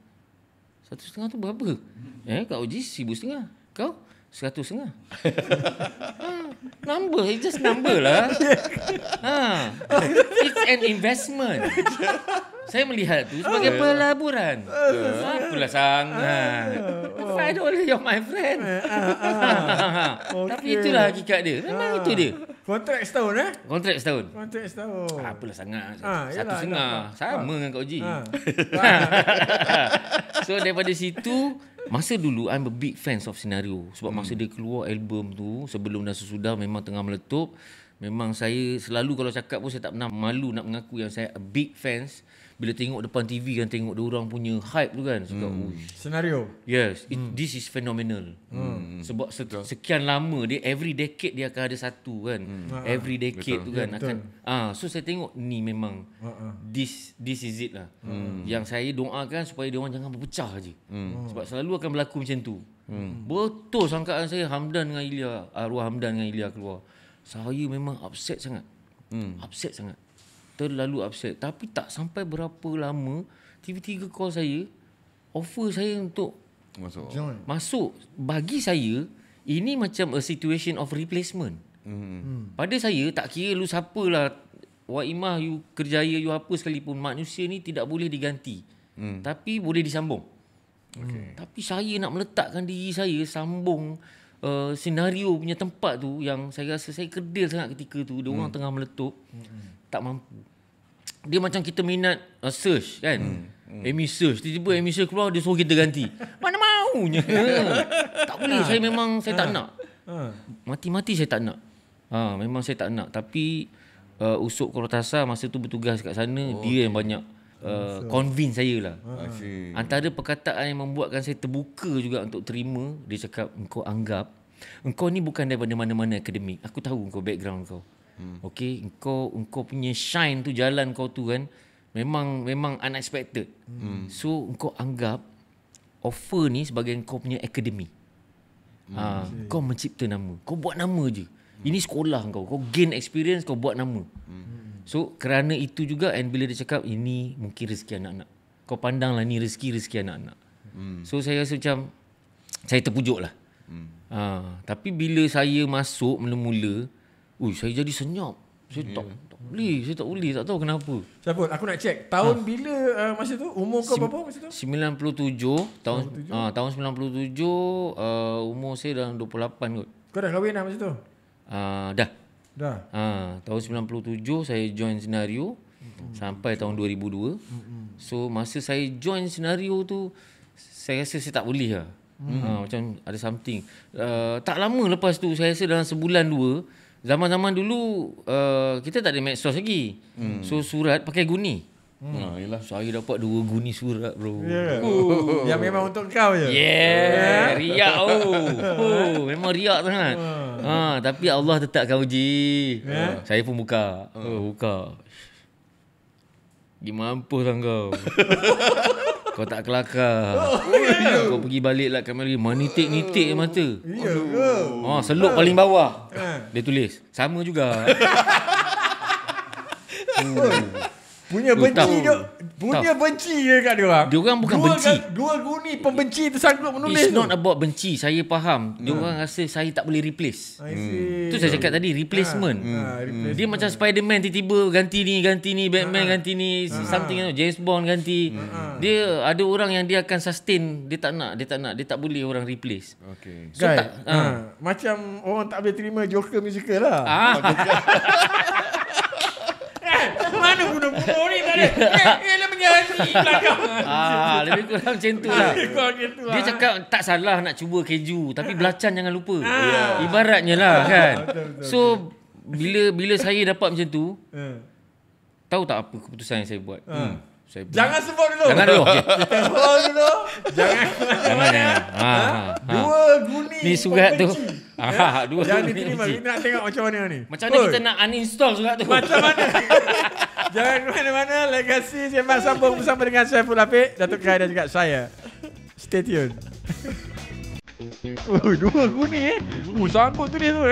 1,5 tu berapa? Kak Oji 1,500. Kau 100,500. Number, it's just number lah. It's an investment. Saya melihat tu sebagai pelaburan. Apalah sangat. $5 you're my friend. Tapi itulah hakikat dia. Memang itu dia. Kontrak setahun Kontrak setahun. Apalah sangat. 1,500. Sama dengan Kak Oji. So daripada situ, masa dulu I'm a big fans of Senario. Sebab masa dia keluar album tu, sebelum dan sesudah memang tengah meletup. Memang saya selalu kalau cakap pun saya tak pernah malu nak mengaku yang saya a big fans. Bila tengok depan TV kan, tengok diorang punya hype tu kan, cakap, Senario. Yes, this is phenomenal. Sebab sekian lama dia, every decade dia akan ada satu kan. Every decade tu kan akan. So saya tengok ni memang this is it lah. Yang saya doakan supaya diorang jangan berpecah je. Sebab selalu akan berlaku macam tu. Betul sangkaan saya Hamdan dengan Ilya, arwah Hamdan dengan Ilya keluar. Saya memang upset sangat. Upset sangat. Terlalu upset. Tapi tak sampai berapa lama, TV3 call saya, offer saya untuk masuk. Bagi saya, ini macam a situation of replacement. Pada saya, tak kira lu siapalah, Wak Imah, you kerjaya, you apa sekalipun, manusia ni tidak boleh diganti. Tapi boleh disambung. Tapi saya nak meletakkan diri saya sambung senario punya tempat tu yang saya rasa saya kedil sangat ketika tu. Dia orang tengah meletup. Tak mampu. Dia macam kita minat search kan. Amy search. Tiba-tiba Amy search keluar, dia suruh kita ganti. Mana maunya. Tak boleh. Saya tak nak. Mati-mati saya tak nak. Memang saya tak nak. Tapi Usuk Korotasa masa tu bertugas kat sana, dia yang banyak convince saya lah. Antara perkataan yang membuatkan saya terbuka juga untuk terima, dia cakap, "Engkau anggap engkau ni bukan daripada mana-mana akademik. Aku tahu engkau background kau. Okey, engkau punya shine tu, jalan kau tu kan memang unexpected. So engkau anggap offer ni sebagai engkau punya akademi. Kau mencipta nama. Kau buat nama je. Ini sekolah kau gain experience, kau buat nama." So kerana itu juga, and bila dia cakap ini mungkin rezeki anak-anak, kau pandanglah ni rezeki anak-anak. So saya rasa macam saya terpujuk lah. Tapi bila saya masuk mula-mula, saya jadi senyap. Saya tak boleh, tak tahu kenapa. Siapa? Aku nak check. Tahun bila masa tu? Umur kau berapa masa tu? 97. Tahun 97, umur saya dalam 28 kot. Kau dah kahwin dah masa tu? Dah. Tahun 97 saya join Senario sampai tahun 2002. So masa saya join Senario tu, saya rasa saya tak boleh lah. Macam ada something. Tak lama lepas tu, saya rasa dalam sebulan 2, zaman-zaman dulu kita tak ada medsos lagi. So surat pakai guni. Saya dapat 2 guni surat bro. Yang memang untuk kau je. Riak memang riak sangat. Tapi Allah tetapkan uji. Saya pun buka. Pergi mampus lah kau. Kau tak kelakar. Kau pergi balik lah kamera. Nitik-nitik mata. Ya ke? Seluk paling bawah. Dia tulis. Sama juga. Punya benci je. Punya benci je kat dia orang. Dia orang bukan benci. Dua guni pembenci tu sanggup menulis It's not about benci. Saya faham. Dia orang rasa saya tak boleh replace. I see. Tu saya cakap tadi, replacement. Dia macam Spider-Man tiba-tiba ganti ni, Batman ganti ni, something James Bond ganti. Dia ada orang yang dia akan sustain, dia tak nak, dia tak boleh orang replace. Okay. So, macam orang tak boleh terima Joker musical lah. Mana bunuh-bunuh ni tadi? Dia menyanyi belakang. Lebih kurang macam tu lah. Dia lah. cakap tak salah nak cuba keju, tapi belacan jangan lupa. Ibaratnya lah kan. So bila saya dapat macam tu, tahu tak apa keputusan yang saya buat? Saya Jangan sebut dulu. Jangan dulu. Okay. Hold dulu. Jangan. Dua guni Ni surat tu. pembenci. Jangan diterima. Kita nak tengok macam mana ni. Macam mana kita nak uninstall surat tu? Macam mana? Jangan ke mana-mana. Legasi Sembang Sambung bersama dengan Saiful Afiq, Datuk Kai dan juga saya. Stay tune. Dua guni sanggup tulis tu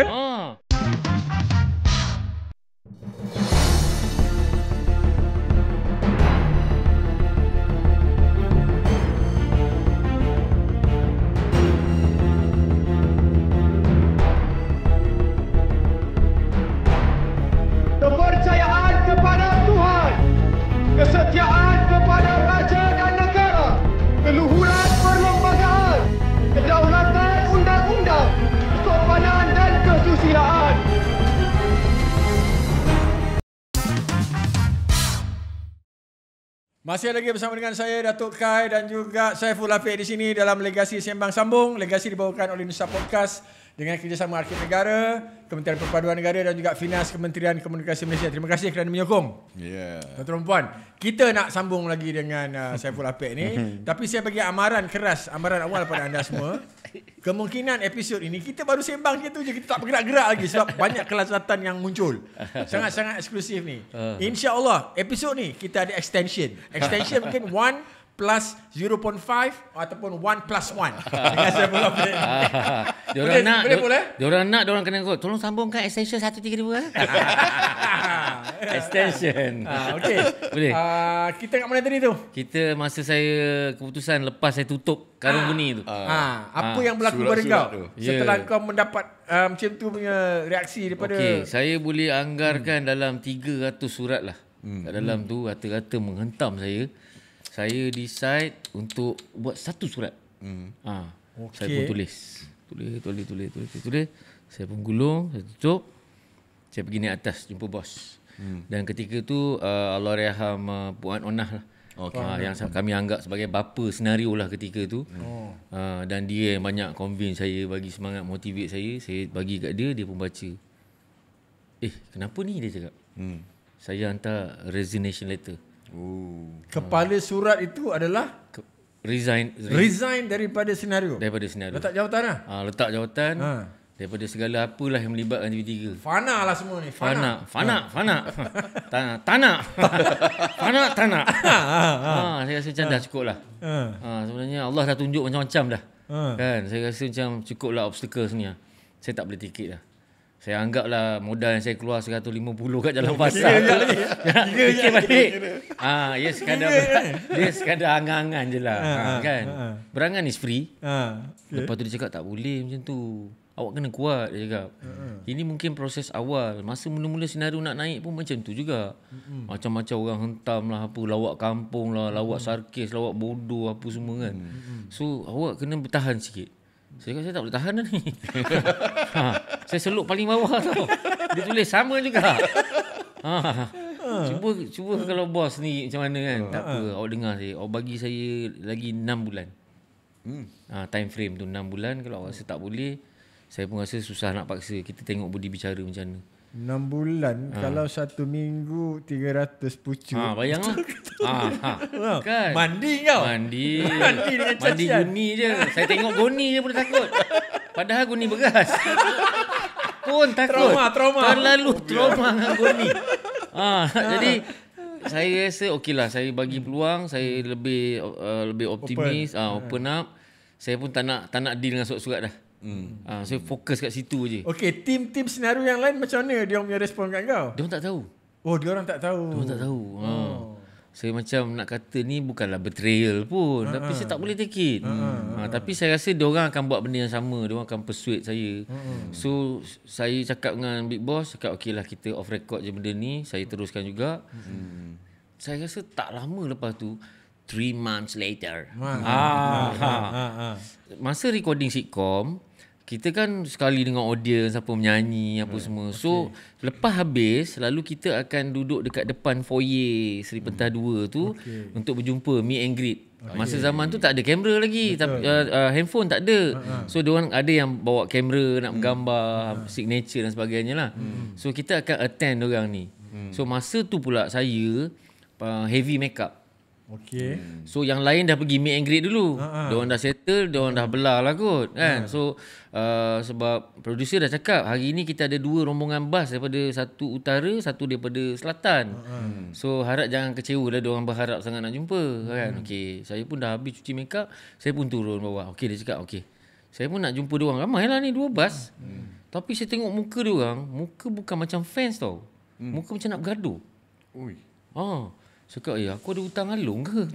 Kepercayaan kepada Tuhan, kesetiaan kepada raja dan negara, keluhuran perlembagaan, kedaulatan undang-undang, kesopanan dan kesusilaan. Masih lagi bersama dengan saya Datuk Kai dan juga Saiful Afiq di sini dalam Legasi Sembang Sambung. Legasi dibawakan oleh Nusa Podcast dengan kerjasama Arkib Negara, Kementerian Perpaduan Negara dan juga Finas Kementerian Komunikasi Malaysia. Terima kasih kerana menyokong. Tuan-tuan puan, kita nak sambung lagi dengan Saiful Afiq ni, tapi saya bagi amaran keras, amaran awal pada anda semua. Kemungkinan episod ini kita baru sembang gitu je, kita tak bergerak-gerak lagi sebab banyak kelazatan yang muncul. Sangat-sangat eksklusif ni. InsyaAllah episod ni kita ada extension. Extension mungkin 1 plus 0.5 ataupun 1 plus 1. Dengan saya pula boleh. Diorang nak, boleh? diorang kena kau. Tolong sambungkan extension 132. Extension. Okey. Boleh. Kita kat mana tadi tu? Kita masa saya keputusan lepas saya tutup karung guni tu. Apa yang berlaku pada Surat-surat kau tu. setelah kau mendapat macam tu punya reaksi daripada Okey, saya boleh anggarkan dalam 300 surat lah. Kat dalam tu kata-kata menghentam saya. Saya decide untuk buat satu surat. Saya pun tulis. Saya pun gulung, saya tutup. Saya pergi naik atas jumpa bos. Dan ketika tu Allahyarham Puan Onah lah. Yang kami anggap sebagai bapa senario lah ketika tu. Dan dia yang banyak convince saya, bagi semangat, motivate saya. Saya bagi kat dia, dia pun baca. Kenapa ni dia cakap? Saya hantar resignation letter. kepala surat itu adalah resign daripada senario. Letak jawatan lah. Letak jawatan. Daripada segala apalah yang melibatkan TV3. Fana lah semua ni. Fana. Tanah. Saya rasa macam dah cukup lah. Sebenarnya Allah dah tunjuk macam-macam dah. Kan? Saya rasa macam cukup lah obstacles ni. Saya tak boleh take it lah. Saya anggaplah modal yang saya keluar 150 kat jalan pasar. Fikir balik. Dia sekadar angan-angan je lah. Kan? Berangan is free. Lepas tu dia cakap tak boleh macam tu. Awak kena kuat, dia cakap. Ini mungkin proses awal. Masa mula-mula senario nak naik pun macam tu juga. Macam-macam orang hentam lah, apa, lawak kampung lah, lawak sarkis, lawak bodoh, apa semua kan. So awak kena bertahan sikit. Saya kata saya tak boleh tahan dah ni. Saya seluk paling bawah tau. Dia tulis sama juga. Cuba kalau bos ni macam mana kan. Tak apa, awak dengar saya. Awak bagi saya lagi 6 bulan. Time frame tu 6 bulan. Kalau awak rasa tak boleh, saya pun rasa susah nak paksa. Kita tengok budi bicara macam mana. 6 bulan kalau 1 minggu 300 pucuk. Bayanglah. Kan? Mandi kau. Mandi dengan mandi guni je. Saya tengok guni je pun takut. Padahal guni beras. Pun takut. Trauma. Terlalu trauma dengan guni. Jadi saya rasa okeylah, saya bagi peluang, saya lebih optimis, open up. Saya pun tak nak deal dengan surat-surat dah. Saya fokus kat situ je. Okey, tim senario yang lain macam mana dia punya respon kat kau? Dia orang tak tahu. Oh, dia orang tak tahu. Saya macam nak kata ni bukanlah betrayal pun, tapi saya tak boleh take it. Tapi saya rasa dia orang akan buat benda yang sama, dia orang akan persuade saya. So saya cakap dengan Big Boss, cakap okeylah kita off record je benda ni, saya teruskan juga. Saya rasa tak lama lepas tu 3 months later. Masa recording sitcom, kita kan sekali dengan audience, apa menyanyi, apa semua. So, lepas habis, lalu kita akan duduk dekat depan foyer Seri Pentah 2 tu untuk berjumpa, meet and greet. Masa zaman tu tak ada kamera lagi, tapi handphone tak ada. So, diorang ada yang bawa kamera, nak gambar, signature dan sebagainya lah. So, kita akan attend diorang ni. So, masa tu pula saya heavy makeup. Okey. So yang lain dah pergi meet and greet dulu. Diorang dah settle, diorang dah belah lah kot kan. So sebab producer dah cakap hari ni kita ada 2 rombongan bas, daripada satu utara, satu daripada selatan. So harap jangan kecewa lah, diorang berharap sangat nak jumpa kan. Okey, saya pun dah habis cuci makeup, saya pun turun bawah. Okey, dia cakap okey, saya pun nak jumpa diorang. Ramai lah ni 2 bas. Tapi saya tengok muka diorang, muka bukan macam fans tau. Muka macam nak bergaduh. Cakap, aku ada hutang alung ke?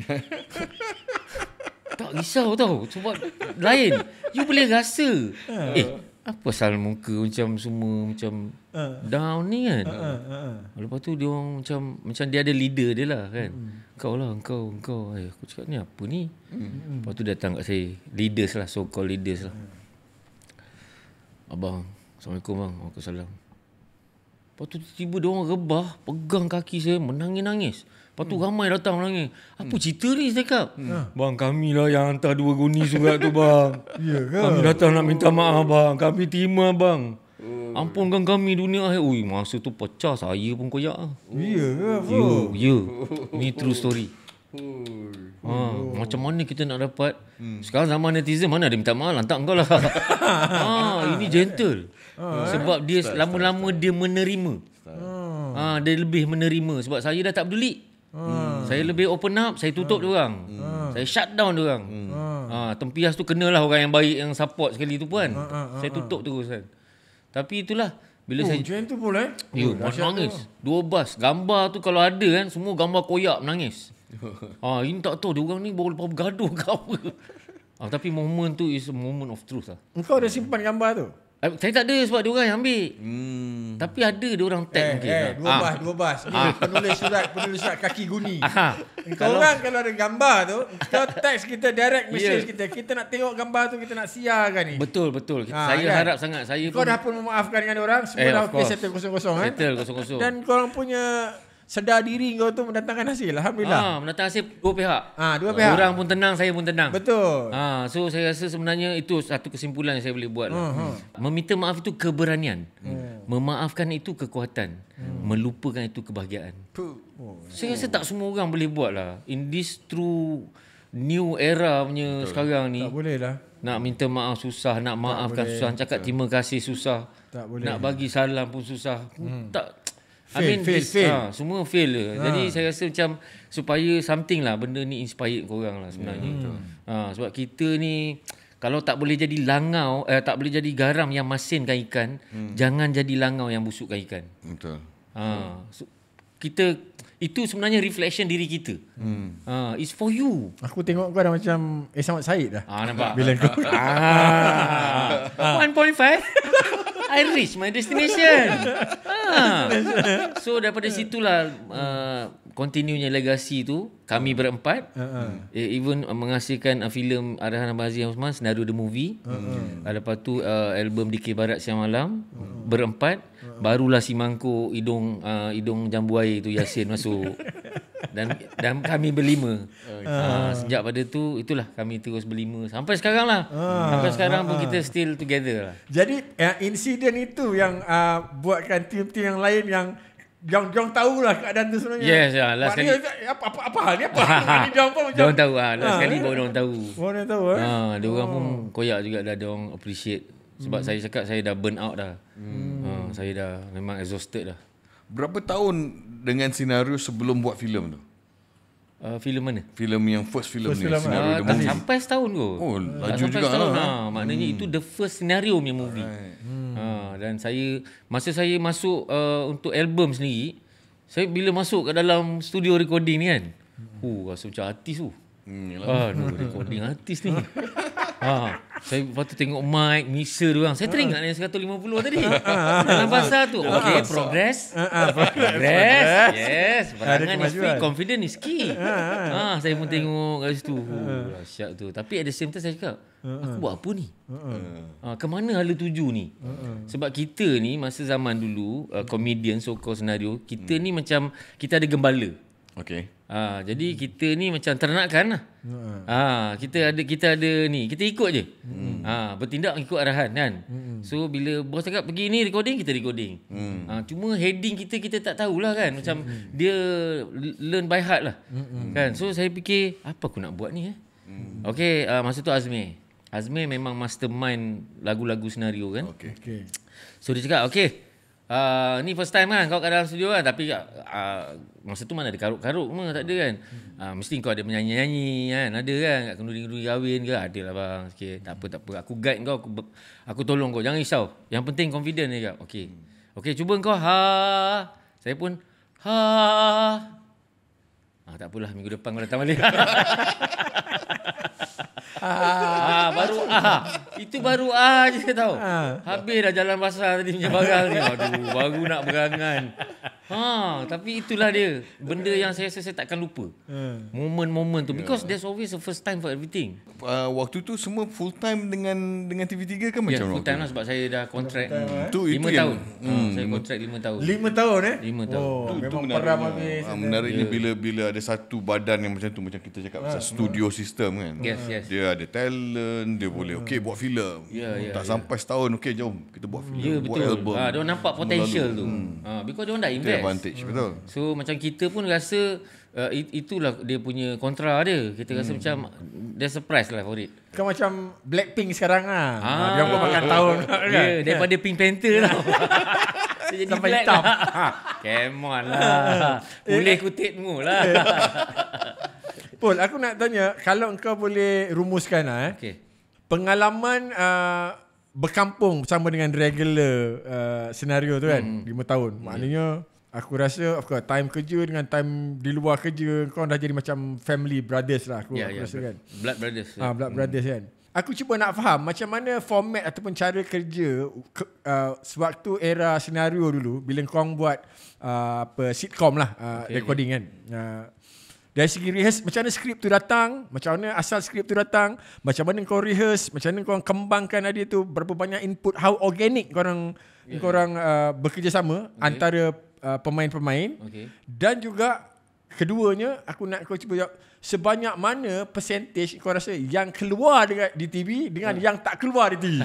Tak risau tau. Sebab lain. You boleh rasa. Apa pasal muka macam semua macam down ni kan? Lepas tu dia orang macam dia ada leader dia lah kan. Kau lah, engkau. Aku cakap ni apa ni? Lepas tu datang kat saya. Leaders lah, so called leaders lah. Abang, Assalamualaikum bang. Waalaikumsalam. Lepas tu tiba-tiba dia orang rebah, pegang kaki saya, menangis-nangis. Lepas tu ramai datang menangis. Apa cerita ni saya cakap? Bang, kami lah yang hantar 2 guni surat tu bang. Kami datang nak minta maaf bang. Kami terima bang. Ampunkan kami dunia akhir. Ui, masa tu pecah, saya pun koyak lah. Ya ke? Ya. Ni true story. Macam mana kita nak dapat? Sekarang zaman netizen, mana ada minta maaf, lantak kau lah. Ini gentle. Sebab dia lama-lama dia menerima. Dia lebih menerima. Sebab saya dah tak peduli. Saya lebih open up, saya tutup diorang. Saya shut down diorang. Tempias tu kenalah orang yang baik, yang support sekali tu pun. Saya tutup terus kan. Tapi itulah, bila saya macam tu pun nangis. 2 bas. Gambar tu kalau ada kan, semua gambar koyak menangis. Ini tak tahu diorang ni baru lepas bergaduh ke apa. Tapi moment tu is a moment of truth lah. Engkau ada simpan gambar tu? Saya tak ada sebab diorang yang ambil. Tapi ada diorang tag mungkin. 2 bas. Ni penulis surat kaki guni. Engkau orang kalau ada gambar tu, kau text kita, direct message kita. Kita nak tengok gambar tu, kita nak siarkan ni. Betul. Saya harap sangat. Kau dah pun memaafkan dengan orang, semua dah okey, settle kosong-kosong kan? Settle kosong-kosong. Dan korang punya sedar diri kau tu mendatangkan hasil. Alhamdulillah. Mendatangkan hasil 2 pihak. 2 pihak. Orang pun tenang, saya pun tenang. Betul. So saya rasa sebenarnya itu satu kesimpulan yang saya boleh buat lah. Meminta maaf itu keberanian. Memaafkan itu kekuatan. Melupakan itu kebahagiaan. Saya rasa tak semua orang boleh buat lah. In this true new era punya sekarang ni. Tak boleh lah. Nak minta maaf susah, nak maafkan susah, cakap terima kasih susah. Tak boleh. Nak bagi salam pun susah. Tak. Fail. Semua fail je. Jadi saya rasa macam supaya something lah, benda ni inspired korang lah sebenarnya. Sebab kita ni kalau tak boleh jadi langau, tak boleh jadi garam yang masinkan ikan, jangan jadi langau yang busukkan ikan. Betul. So, kita itu sebenarnya reflection diri kita. It's for you. Aku tengok kau dah macam Samad Said dah. Nampak. Bila kau 1.5 I reach my destination. So daripada situlah continuenya legasi tu kami berempat. Even menghasilkan filem arahan Abang Aziz Osman, senario The Movie. Lepas tu album Dikir Barat Siang Malam berempat. Barulah si Mangkuk hidung jambu air tu Yasin masuk. Dan kami berlima. Sejak pada tu itulah kami terus berlima sampai sekarang lah. Sampai sekarang pun kita still together lah. Jadi insiden itu yang buatkan tim-tim yang lain yang Jong tahulah keadaan tu sebenarnya. Yes, last sekali. Apa hal ni? Apa ni Jong pun macam. Diorang tahu last sekali baru diorang tahu. Orang tahu diorang pun koyak juga dah, diorang appreciate. Sebab saya cakap saya dah burn out dah. Saya dah memang exhausted dah. Berapa tahun dengan senario sebelum buat filem tu? Filem mana? Filem yang first filem ni, film, senario the Tak movie. sampai setahun kot. Oh, Tak laju sampai juga setahun lah. Maknanya itu the first scenario punya movie. Dan masa saya masuk untuk album sendiri, saya bila masuk ke dalam studio recording ni kan, rasa macam artis tu. Recording artis ni. Saya lepas tu tengok mic, mixer diorang. Saya teringat yang 150 tadi. Dalam bahasa tu. Okay, progress. Progress. Yes. Barangan is free, confident is key. Saya pun tengok kat situ. Dahsyat tu. Tapi at the same time saya cakap, aku buat apa ni? Ke mana hala tuju ni? Sebab kita ni masa zaman dulu, comedian, so-called senario, kita ni macam, kita ada gembala. Okay. Jadi kita ni macam ternakan lah. Kita ada ni, kita ikut je. Bertindak ikut arahan kan. So bila bos cakap pergi ni recording, kita recording. Cuma heading kita tak tahulah kan. Macam dia learn by heart lah. Kan. So saya fikir apa aku nak buat ni Okay, masa tu Azmi memang mastermind lagu-lagu senario kan. Okay. So dia cakap ni first time kan kau kat dalam studio kan. Tapi masa tu mana ada karuk-karuk semua, tak ada kan. Mesti kau ada menyanyi-nyanyi kan. Ada kan kat kenduri-kenduri kahwin ke. Ada lah bang sikit. Tak apa. Aku guide kau, aku tolong kau. Jangan risau. Yang penting confident je. Okay, cuba kau Saya pun tak apalah, minggu depan kau datang balik. Baru itu baru je tau. Habis dah jalan pasar tadi punya barang ni. Aduh, baru nak berangan. Tapi itulah dia. Benda yang saya rasa saya takkan lupa. Momen-momen tu. Because there's always a first time for everything. Waktu tu semua full time dengan TV3 kan macam full time lah sebab saya dah kontrak 5 Itu tahun. Saya kontrak 5 tahun. 5 tahun 5 tahun. Memang peram habis. Menariknya bila ada satu badan yang macam tu, macam kita cakap pasal studio system kan. Yes. Dia ada talent, dia boleh buat filem. Tak sampai setahun jom kita buat filem, buat betul. album. Dia nampak potential tu. Because dia orang dah invest. Advantage, betul. So macam kita pun rasa itulah dia punya kontra dia. Kita rasa macam there's a price lah for it. Kau macam Blackpink sekarang lah. Dia pun makan tahun kan. Daripada Pink Panther tau. Dia jadi sampai black hitam. Come on lah. Boleh kutipmu lah. Paul, aku nak tanya, kalau kau boleh rumuskan Okay. pengalaman berkampung bersama dengan regular senario tu kan, 5 tahun. Maknanya aku rasa of course time kerja dengan time di luar kerja kau dah jadi macam family brothers lah aku rasa kan. Blood brothers. Blood brothers kan. Aku cuba nak faham macam mana format ataupun cara kerja sewaktu era senario dulu bila kau buat sitcom lah, recording kan. Dari segi rehearse, macam mana skrip tu datang, macam mana asal skrip tu datang, macam mana kau rehearse, macam mana kau kembangkan idea tu, berapa banyak input, how organic korang bekerjasama antara pemain-pemain. Dan juga keduanya aku nak kau cuba jawab, sebanyak mana percentage kau rasa yang keluar di TV dengan yang tak keluar di TV.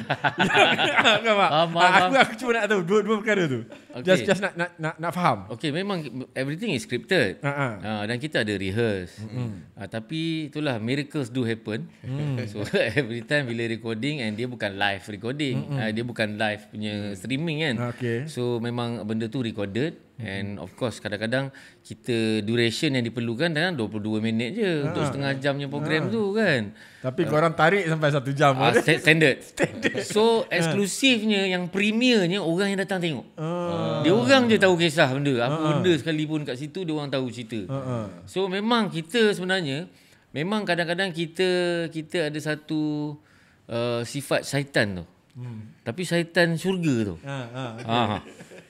Aku cuba nak tahu dua perkara tu. Just nak faham. Okay, memang everything is scripted. Dan kita ada rehearse. Tapi itulah, miracles do happen. So every time bila recording, and dia bukan live recording, dia bukan live punya streaming kan. So memang benda tu recorded. And of course kadang-kadang kita duration yang diperlukan dalam 22 minit je untuk setengah jamnya program tu kan. Tapi korang tarik sampai 1 jam. Standard. So eksklusifnya, yang premiernya orang yang datang tengok. Dia orang je tahu kisah benda. Apa benda sekalipun kat situ dia orang tahu cerita. So memang kita sebenarnya memang kadang-kadang kita ada satu sifat syaitan tu. Tapi syaitan syurga tu.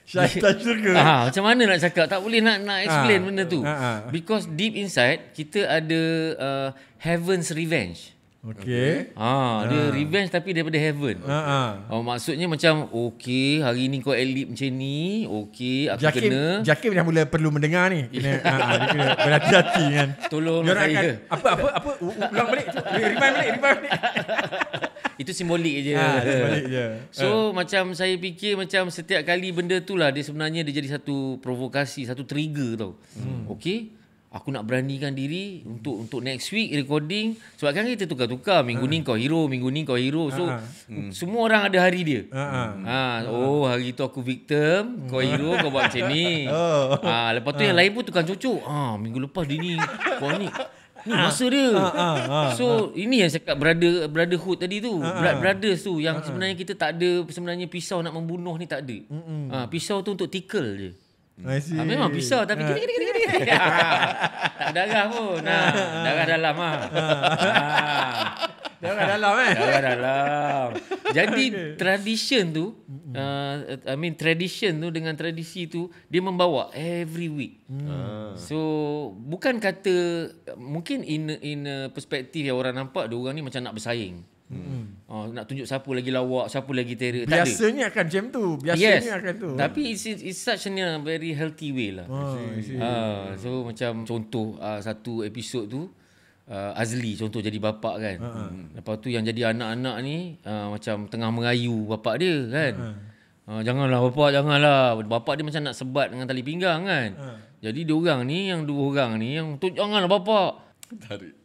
Syaitan syurga. Macam mana nak cakap? Tak boleh nak explain benda tu. Because deep inside kita ada heaven's revenge. Dia revenge tapi daripada heaven. Maksudnya macam hari ni kau elite macam ni, aku kena. Jakim dah mula perlu mendengar ni. Dia kena berhati-hati kan. Tolonglah saya. Apa ulang balik. Rewind balik. Itu simbolik je. Simbolik je. So macam saya fikir macam setiap kali benda tu lah dia sebenarnya dia jadi satu provokasi, satu trigger tau. aku nak beranikan diri untuk next week recording. Sebab kan kita tukar-tukar. Minggu ni kau hero, minggu ni kau hero. So semua orang ada hari dia. Oh, hari tu aku victim, kau hero, kau buat macam ni. Lepas tu yang lain pun tukar cucuk. Minggu lepas dia ni, kau ni masa dia. So ini yang cakap brotherhood tadi tu. Blood brothers tu yang sebenarnya kita tak ada sebenarnya pisau nak membunuh ni tak ada. Pisau tu untuk tickle je. Memang pisau tapi gini. Darah pun. Darah dalam Darah dalam Darah dalam. Jadi tradition tu tradition tu dengan tradisi tu dia membawa every week. So bukan kata mungkin in a perspektif yang orang nampak dia orang ni macam nak bersaing. Nak tunjuk siapa lagi lawak, siapa lagi terror. Biasanya akan macam tu. Biasanya akan tu. Tapi it's such a very healthy way lah. So macam contoh satu episod tu Azli contoh jadi bapak kan. Lepas tu yang jadi anak-anak ni macam tengah merayu bapak dia kan. Janganlah bapak, janganlah. Bapak dia macam nak sebat dengan tali pinggang kan. Jadi dua orang ni yang tu janganlah bapak.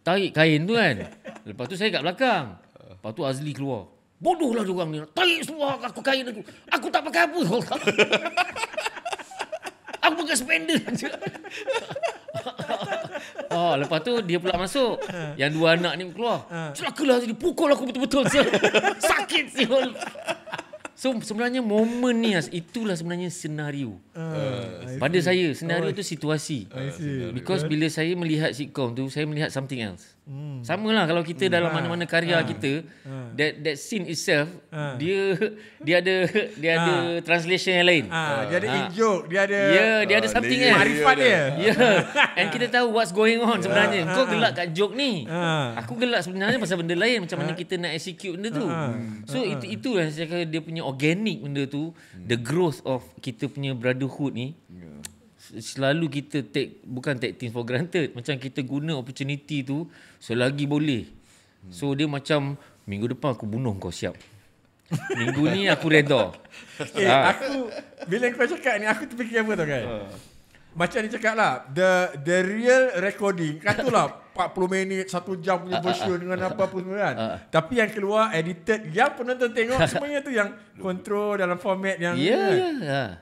Tarik kain tu kan. Lepas tu saya kat belakang. Lepas tu Azli keluar. Bodohlah diorang ni. Tarik semua aku kain aku. Aku tak pakai apa. Aku pakai spender je. Lepas tu dia pula masuk. Yang dua anak ni keluar. Celakalah Azli. Pukul aku betul-betul. Sakit siul. So sebenarnya momen ni itulah sebenarnya senario. Pada saya senario tu situasi. Because bila saya melihat sitcom tu saya melihat something else. Samalah kalau kita dalam mana-mana karya kita that scene itself dia ada translation yang lain. Dia ada in-joke, dia ada something else. Marifat dia. And kita tahu what's going on sebenarnya. Kau gelak kat joke ni. Aku gelak sebenarnya pasal benda lain macam mana kita nak execute benda tu. So itu yang saya kata dia punya organic benda tu, the growth of kita punya brotherhood ni. Selalu kita bukan take things for granted. Macam kita guna opportunity tu selagi boleh. So dia macam minggu depan aku bunuh kau, siap. Minggu ni aku redha. Aku bila kau cakap ni aku terfikir apa tau kan. Macam dia cakap lah, the real recording katalah 40 minit 1 jam punya version dengan apa pun kan. Tapi yang keluar edited yang penonton tengok semuanya tu yang control dalam format yang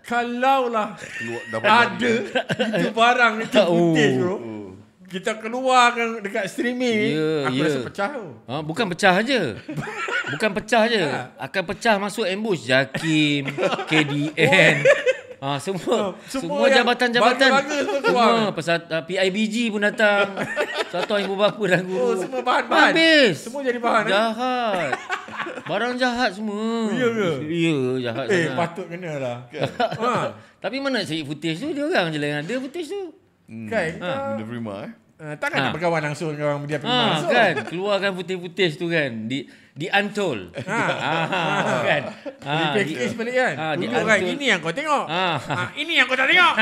kalau lah ada itu barang itu footage tu kita keluarkan dekat streaming aku rasa pecah tu. Bukan pecah je. Bukan pecah je. Akan pecah masuk ambush Jakim, KDN. Semua jabatan-jabatan semua pasal PIBG pun datang. Satu ibu bapa dan guru. Semua bahan habis. Semua jadi bahan. Jahat. Barang jahat semua. Ya ke? Ya, jahat sangat. Patut kena lah. Tapi mana cari footage tu? Dia orang je lah yang ada footage tu. Kan? Benda prima takkan nak berkawan langsung dengan orang media prima kan? Keluarkan footage tu kan. Di Untold. Kan? Di package balik kan? Dulu kan, ini yang kau tengok. Ini yang kau tak tengok.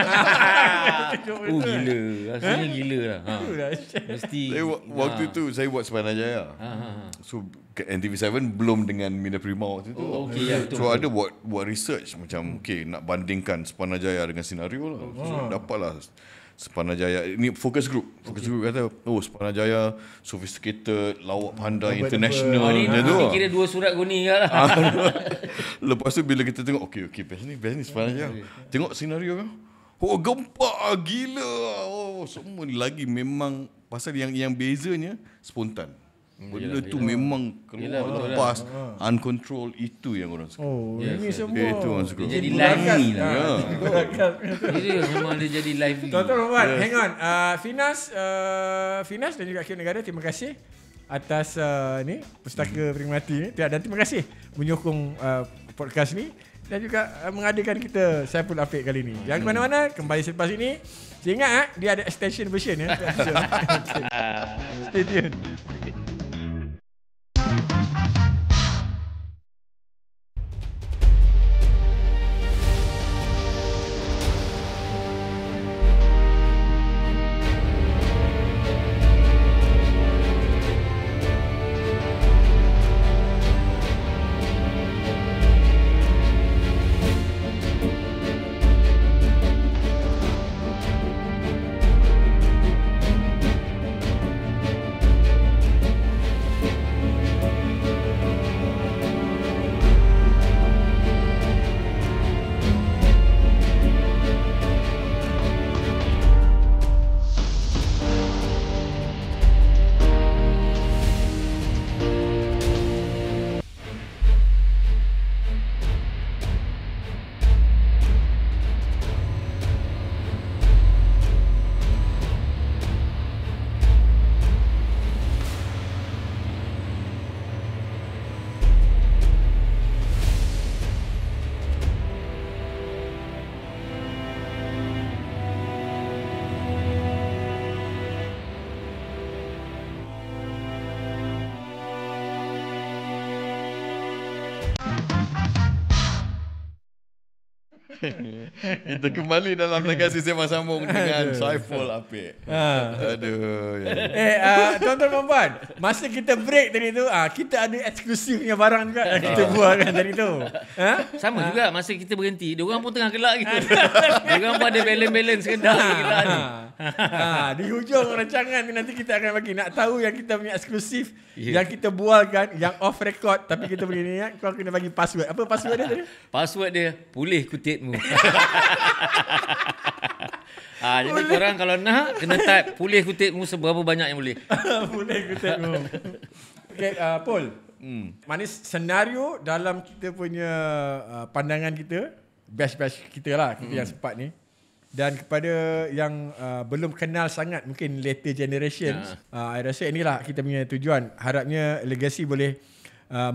Gila. Rasanya gila lah. Mesti. Waktu tu saya buat Sepanajaya. So NTV7 belum dengan Media Prima waktu tu. So ada buat research macam nak bandingkan Sepanajaya dengan senario lah. So dapatlah Sepanajaya ni fokus group kata Sepanajaya sophisticated, lawak pandai, international dia tu. Kira 2 surat guni lah. Lepas tu bila kita tengok best ni Sepanajaya. Tengok senario kan. Gempak gila. Semua lagi memang pasal yang bezanya spontan. Benda tu memang keluar lepas uncontrolled, itu yang orang suka. Ini semua itu orang suka. Dia jadi lively lah. Dia memang dia jadi lively. Tuan-tuan, hang on. Finas dan juga Arkiv Negara, terima kasih atas Pustaka Peringmati ni. Dan terima kasih menyokong podcast ni dan juga mengadakan kita Saiful Afiq kali ni. Jangan ke mana-mana, kembali selepas ini. Saya ingat dia ada extension version ya. Stay tune. Kita kembali dalam Legasi Sembang Sambung dengan Saiful Apik. Aduh. Tuan-tuan dan puan, masa kita break tadi tu, kita ada eksklusifnya barang juga yang kita buat kan tadi tu. Sama juga masa kita berhenti, diorang pun tengah gelak kita. Diorang pun ada balance-balance kedai gelak ni. Di hujung rancangan ni nanti kita akan bagi, nak tahu yang kita punya eksklusif yang kita bualkan, yang off record tapi kita boleh ni, kau kena bagi password. Apa password dia tadi? Password dia pulih kutipmu. Jadi korang kalau nak kena type pulih kutipmu seberapa banyak yang boleh. Boleh kutipmu. Okay, Paul. Manis senario dalam kita punya pandangan kita, batch-batch kita lah, kita yang sempat ni. Dan kepada yang belum kenal sangat, mungkin later generations, I rasa inilah kita punya tujuan. Harapnya Legasi boleh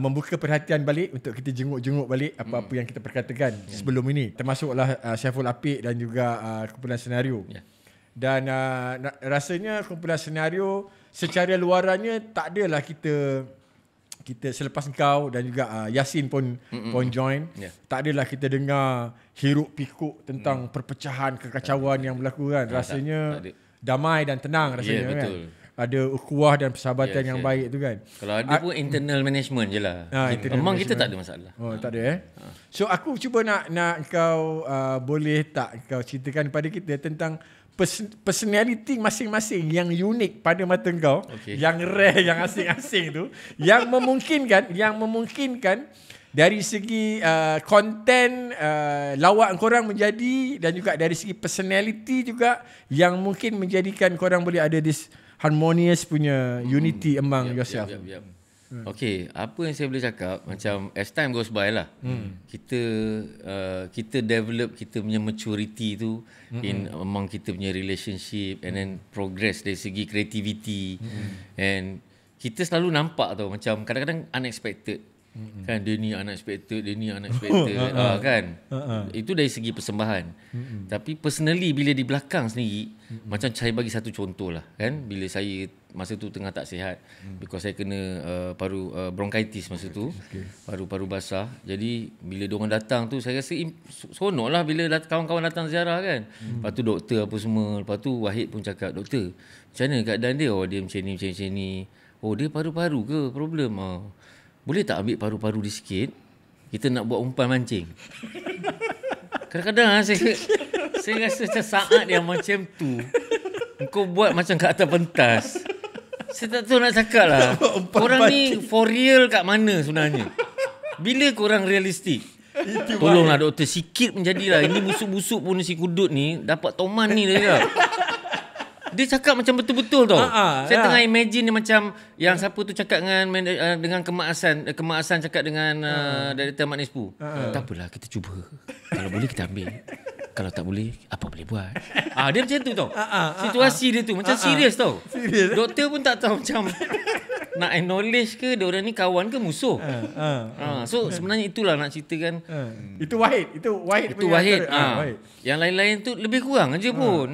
membuka perhatian balik untuk kita jenguk-jenguk balik apa-apa yang kita perkatakan sebelum ini, termasuklah Saiful Apik dan juga kumpulan senario. Dan rasanya kumpulan senario secara luarannya tak adalah kita selepas kau dan juga Yasin pun join, tak adalah kita dengar hiruk pikuk tentang perpecahan, kekacauan yang berlaku kan. Rasanya damai dan tenang rasanya kan. Betul. Ada ukhuwah dan persahabatan yang baik tu kan. Kalau ada pun internal management je lah. Memang kita tak ada masalah. Oh, tak ada So aku cuba nak kau boleh tak kau ceritakan kepada kita tentang personality masing-masing yang unik pada mata kau, yang rare, yang asing-asing tu, yang memungkinkan dari segi konten lawak korang menjadi, dan juga dari segi personality juga yang mungkin menjadikan korang boleh ada this harmonious punya unity among yourself. Okay, apa yang saya boleh cakap, macam as time goes by lah, kita develop kita punya maturity tu in among kita punya relationship, and then progress dari segi creativity, and kita selalu nampak tau macam kadang-kadang unexpected. Kan dia ni unexpected kan. Itu dari segi persembahan. Tapi personally bila di belakang sendiri, macam saya bagi satu contoh lah kan, bila saya masa tu tengah tak sihat, because saya kena bronchitis masa tu, paru-paru basah. Jadi bila diorang datang tu, saya rasa seronok lah bila kawan-kawan datang ziarah kan. Lepas tu doktor apa semua, lepas tu Wahid pun cakap, doktor macam mana keadaan dia? Oh dia macam ni. Oh dia paru-paru ke problem? Boleh tak ambil paru-paru dia sikit, kita nak buat umpan mancing. Kadang-kadang saya rasa macam saat yang macam tu, kau buat macam kat atas pentas. Saya tak tahu nak cakap lah. Korang ni for real kat mana sebenarnya? Bila korang realistik? Tolonglah doktor, sikit pun jadilah. Ini busuk-busuk pun si kudut ni dapat toman ni dia cakap. Dia cakap macam betul-betul tau. Saya tengah imagine dia macam yang siapa tu cakap dengan Kemaasan cakap dengan Director Mat Nispu. Tak apalah, kita cuba. Kalau boleh kita ambil. Kalau tak boleh, apa boleh buat. Dia macam tu tau. Situasi dia tu macam serius tau. Doktor pun tak tahu macam nak acknowledge ke diorang ni kawan ke musuh. So sebenarnya itulah nak ceritakan. Itu Wahid. Yang lain-lain tu lebih kurang aja pun.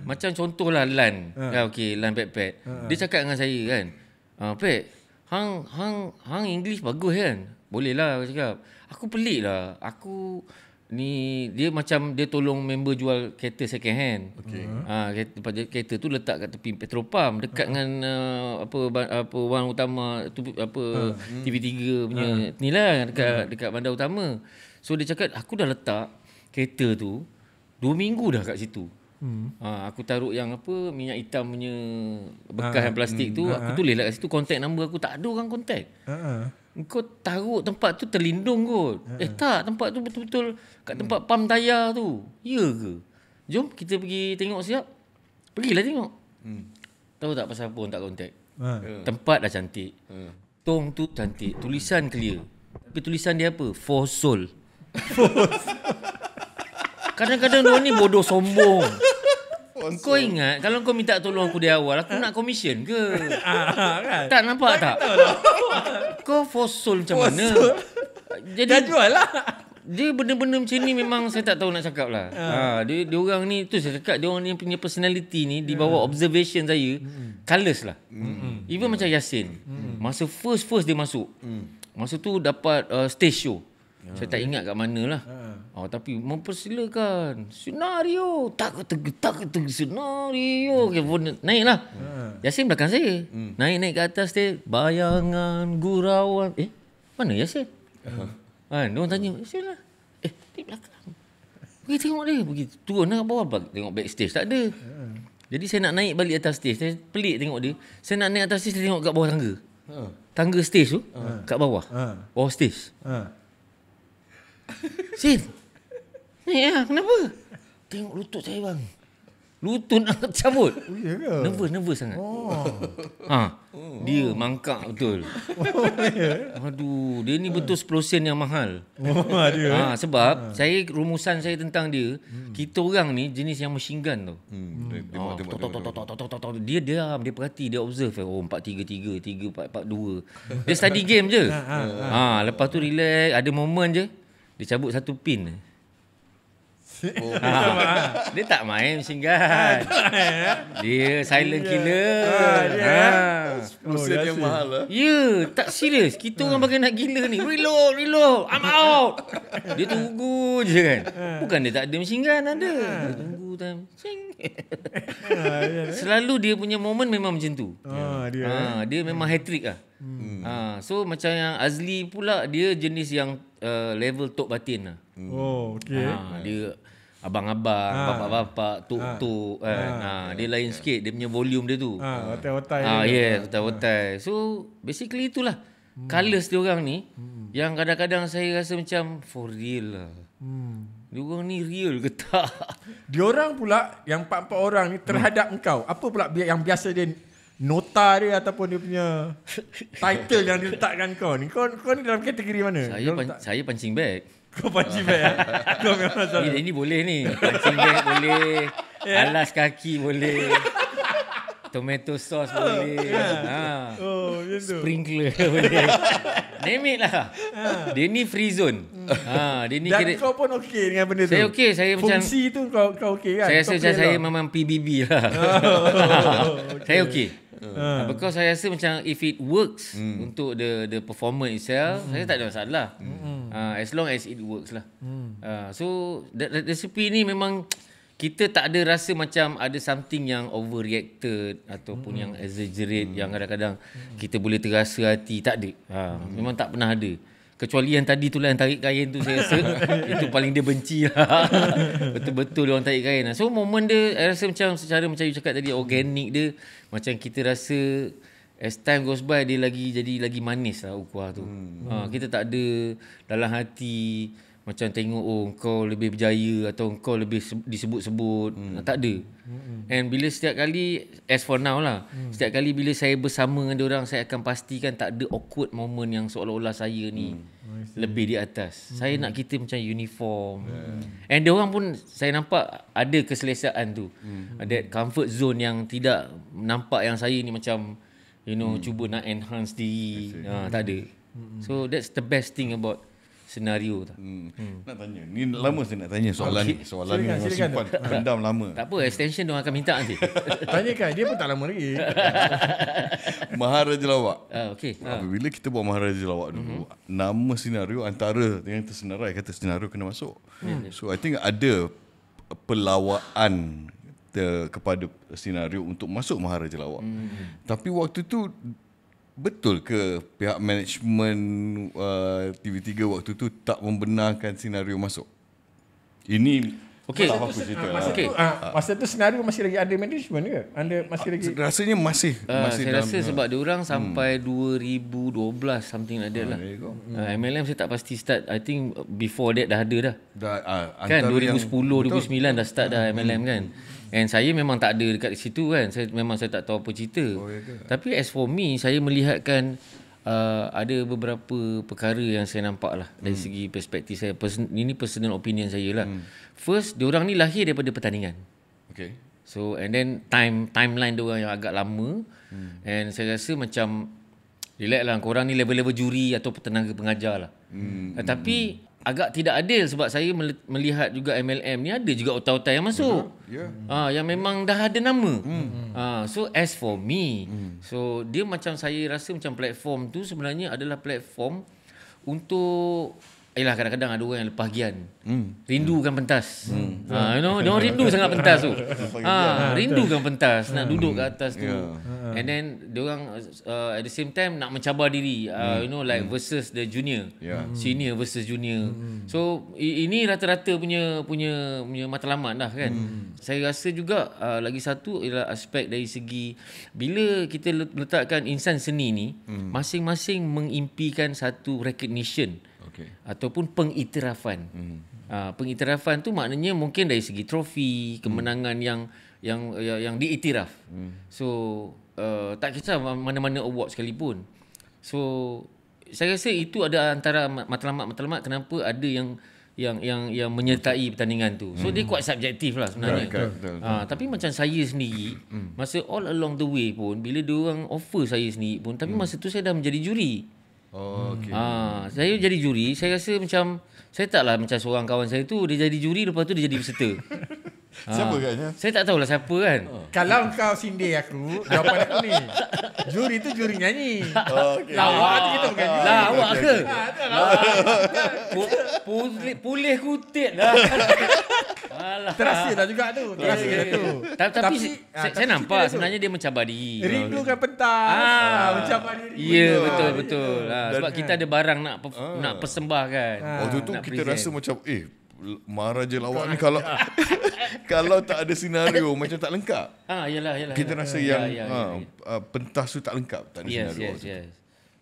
Macam contohlah Lan. Lan Pet. Dia cakap dengan saya kan, Pet, hang English bagus kan? Boleh lah aku cakap. Aku pelik lah. Aku ni dia macam dia tolong member jual kereta second hand. Kereta tu letak kat tepi petrol pump dekat dengan wang utama tu, TV3 punya ni lah, dekat bandar utama. So dia cakap aku dah letak kereta tu 2 minggu dah kat situ. Aku taruh yang minyak hitam punya bekas yang plastik tu, aku tulis lah kat situ contact number aku, tak ada orang contact. Kau taruh tempat tu terlindung kot. Tak, tempat tu betul-betul kat tempat pam tayar tu. Ya ke? Jom kita pergi tengok siap. Pergilah tengok. Tahu tak pasal apa orang tak contact? Tempat dah cantik. Tong tu cantik, tulisan clear. Tapi tulisan dia apa? For soul. Kadang-kadang diorang ni bodoh sombong. Kau ingat kalau kau minta tolong aku dari awal, aku nak commission ke? Kan? Tak nampak tak? Kau for soul macam mana? Jadi dah jual lah. Dia benda-benda macam ni memang saya tak tahu nak cakap lah. Dia orang ni tu saya cakap, dia orang ni punya personality ni di bawah observation saya, colours lah. Even macam Yasin. Masa first dia masuk. Masa tu dapat stage show. Saya tak ingat kat mana lah. Tapi mempersilakan senario, tak senario. Okay, naiklah. Yasin belakang saya. Naik ke atas dia, bayangan gurauan. Mana Yasin? Diorang tanya, Yasin lah. Di belakang. Pergi tengok dia. Pergi turun ke bawah, tengok backstage. Tak ada. Jadi saya nak naik balik atas stage. Saya pelik tengok dia. Saya nak naik atas stage, saya tengok kat bawah tangga. Tangga stage tu, kat bawah. Bawah stage. Sin, ni kenapa? Tengok lutut saya bang. Lutut nak cabut. Nervous sangat. Dia mangkak betul. Aduh, dia ni betul 10 sen yang mahal. Sebab rumusan saya tentang dia, kita orang ni jenis yang machine gun tau. Dia diam, dia perhati, dia observe. 4-3-3, 3-4-4-2. Dia study game je. Lepas tu relax, ada moment je, dia cabut satu pin. Dia tak main machine gun. Dia silent killer. 10 sen yang mahal lah. Ya, tak serius. Kita orang bagai nak gila ni. Reload, I'm out. Dia tunggu je kan. Bukan dia tak ada machine gun, ada. Dia tunggu time. Selalu dia punya moment memang macam tu. Dia memang hat-trick lah. So macam yang Azli pula, dia jenis yang level tok batin lah. Dia abang-abang, bapak-bapak, tok-tok kan. Dia lain sikit dia punya volume dia tu. Otai-otai. Otai-otai. So basically itulah. Colours dia orang ni yang kadang-kadang saya rasa macam for real lah. Dia orang ni real ke tak? Dia orang pula yang 4 orang ni terhadap engkau. Apa pula yang biasa dia nota dia ataupun dia punya title yang diletakkan kau ni? Kau ni dalam kategori mana? Saya punching bag. Kau pancing bag. Kau memang salah. Ini boleh ni. Pancing bag boleh. Alas kaki boleh. Tomato sauce boleh. Macam tu. Sprinkler boleh. Name it lah. Dia ni free zone. Dia ni Dan kau pun okey dengan benda tu. Saya okey. Saya macam fungsi tu kau okey kan? Saya rasa macam saya memang PBB lah. Saya okey. Because saya rasa macam if it works untuk the performance itself, saya tak ada masalah. As long as it works lah. So resipi ni memang kita tak ada rasa macam ada something yang overreacted ataupun yang exaggerate yang kadang-kadang kita boleh terasa hati. Tak ada. Memang tak pernah ada. Kecuali yang tadi tu lah, yang tarik kain tu, saya rasa itu paling dia benci lah. Betul-betul dia orang tarik kain lah. So moment dia, saya rasa macam secara macam you cakap tadi, organik dia, macam kita rasa as time goes by dia jadi lagi manis lah ukuah tu. Kita tak ada dalam hati macam tengok kau lebih berjaya atau kau lebih disebut-sebut. Tak ada. And bila setiap kali, as for now lah, setiap kali bila saya bersama dengan diorang, saya akan pastikan tak ada awkward moment yang seolah-olah saya ni lebih di atas. Saya nak kita macam uniform. And diorang pun saya nampak ada keselesaan tu. That comfort zone yang tidak nampak yang saya ni macam cuba nak enhance diri. Tak ada. So that's the best thing about senario tak. Nak tanya. Ni lama saya nak tanya soalan ni. Soalan ni memang simpan pendam lama. Tak apa, extension dia akan minta nanti. Tanyakan, dia pun tak lama lagi. Maharaja Lawak. Okey. Apabila kita buat Maharaja Lawak dulu, nama senario antara yang tersenarai kata senario kena masuk. So I think ada pelawaan kepada senario untuk masuk Maharaja Lawak. Tapi waktu tu betul ke pihak management TV3 waktu tu tak membenarkan senario masuk? Ini okey. tak apa cerita. Masa tu senario masih lagi under management ke? Masih lagi. Rasanya masih saya rasa sebab diorang sampai 2012 something like that lah. MLM saya tak pasti start. I think before that dah ada dah. Kan 2010 2009 dah start dah MLM kan. And saya memang tak ada dekat situ kan. Saya tak tahu apa cerita. Tapi as for me, saya melihatkan ada beberapa perkara yang saya nampak lah dari segi perspektif saya. Ini personal opinion saya lah. First, diorang ni lahir daripada pertandingan. Okay. So and then timeline diorang yang agak lama. And saya rasa macam relax lah, korang ni level-level juri atau tenaga pengajar lah. Tapi agak tidak adil sebab saya melihat juga MLM ni ada juga otai-otai yang masuk. Yang memang dah ada nama. So as for me, so dia macam saya rasa macam platform tu sebenarnya adalah platform untuk Yelah kadang-kadang ada orang yang lepas gian. Rindukan pentas. Diorang rindu sangat pentas tu. Rindukan pentas, nak duduk kat atas tu. And then diorang at the same time nak mencabar diri. Like versus the junior. Senior versus junior. So ini rata-rata punya matlamat dah kan. Saya rasa juga lagi satu ialah aspek dari segi bila kita letakkan insan seni ni, masing-masing mengimpikan satu recognition. Ataupun pengiktirafan. Pengiktirafan tu maknanya mungkin dari segi trofi, kemenangan yang diiktiraf. So tak kisah mana-mana award sekalipun. So saya rasa itu ada antara matlamat-matlamat kenapa ada yang menyertai pertandingan tu. So dia quite subjektif lah sebenarnya. Tapi macam saya sendiri, masa all along the way pun bila diorang offer saya sendiri pun, tapi masa tu saya dah menjadi juri. Saya jadi juri, saya rasa macam saya taklah macam seorang kawan saya tu dia jadi juri lepas tu dia jadi peserta. Siapa katnya? Saya tak tahulah siapa kan. Kalau kau sindir aku, jawapan aku ni. Juri tu juri nyanyi. Lawak tu kita bukan juri. Lawak ke? Pulih kutit dah. Terasa dah juga tu. Terasa dah tu. Tapi saya nampak sebenarnya dia mencabar diri. Rindukan pentas. Mencabar diri. Ya, betul. Sebab kita ada barang nak persembahkan. Waktu tu kita rasa macam marah je lawak ni kalau kalau tak ada senario macam tak lengkap. Yalah. Kita rasa pentas tu tak lengkap, tak ada senario. Yes.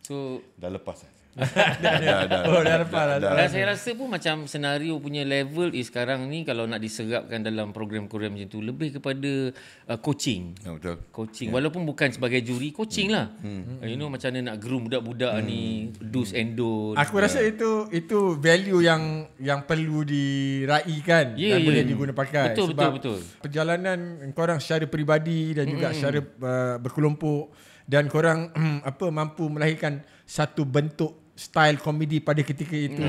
So dah lepas dah. Dah lepas dah. Dan saya rasa pun macam senario punya level sekarang ni kalau nak diserapkan dalam program-program macam tu lebih kepada coaching. Betul. Coaching walaupun bukan sebagai juri, coaching lah. Macam mana nak groom budak-budak ni, do's and don'ts. Aku rasa itu value yang perlu diraikan dan boleh diguna pakai. Betul. Perjalanan korang secara peribadi dan juga secara berkelompok dan korang mampu melahirkan satu bentuk style komedi pada ketika itu.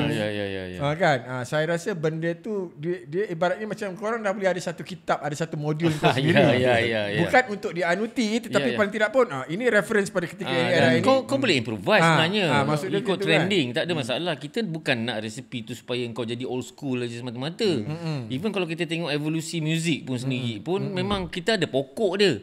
Kan? Saya rasa benda tu dia ibaratnya macam korang dah boleh ada satu kitab, ada satu modul kau sendiri. Bukan untuk dianuti tetapi paling tidak pun ini reference pada ketika era ini. Kau boleh improvise sebenarnya. Ikut trending tak ada masalah. Kita bukan nak resepi tu supaya kau jadi old school aja semata-mata. Even kalau kita tengok evolusi muzik pun sendiri pun memang kita ada pokok dia.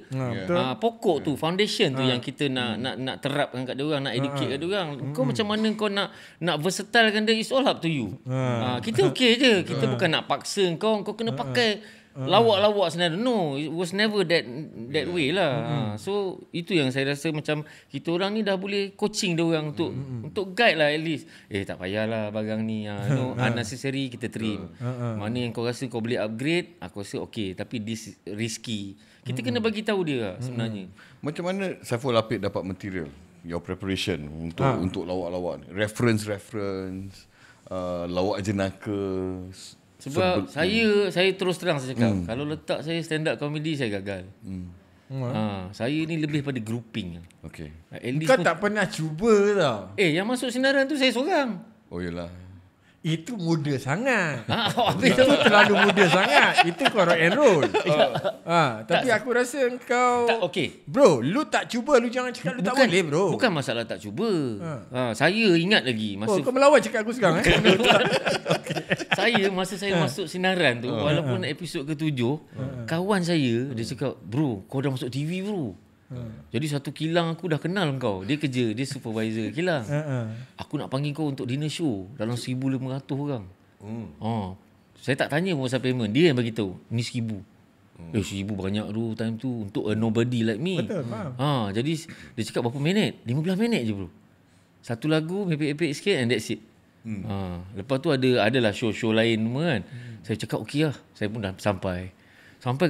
Pokok tu, foundation tu yang kita nak terapkan kat dia orang, nak educate kat dia orang. Kau macam mana kau nak versatilekan dia, is all up to you. Kita okey je. Kita bukan nak paksa kau kena pakai lawak-lawak sebenarnya. No, it was never that way lah. So itu yang saya rasa macam kita orang ni dah boleh coaching dia orang untuk guide lah at least. Tak payahlah barang ni unnecessary kita trim. Mana yang kau rasa kau boleh upgrade, aku rasa okey, tapi this risky. Kita kena bagi tahu dia sebenarnya. Macam mana Saiful Apik dapat material? Your preparation untuk lawak-lawak, reference lawak jenaka. Sebab saya terus terang saya cakap, kalau letak saya stand up comedy saya gagal. Saya ni lebih pada grouping. Okay. Kau tak pernah cuba tau. Yang masuk sinaran tu saya seorang. Oh yalah. Itu muda sangat. Itu terlalu muda sangat. Itu kau rock and roll. Tapi aku rasa kau okey. Bro, lu tak cuba, lu jangan cakap lu tak boleh, bro. Bukan masalah tak cuba. Saya ingat lagi masa kau melawan cakap aku sekarang Masa saya masuk sinaran tu, walaupun episod ke-7, kawan saya dia cakap, "Bro, kau dah masuk TV, bro." Jadi satu kilang aku dah kenal kau. Dia kerja, dia supervisor kilang. Aku nak panggil kau untuk dinner show dalam 1,500 orang. Saya tak tanya pasal payment. Dia yang bagi tahu, ni 1,000. 1,000 banyak tu time tu untuk a nobody like me. Betul, faham. Jadi dia cakap berapa minit? 15 minit je, bro. Satu lagu, epek-epek sikit and that's it. Lepas tu adalah show-show lain semua kan. Saya cakap okey lah. Saya pun dah sampai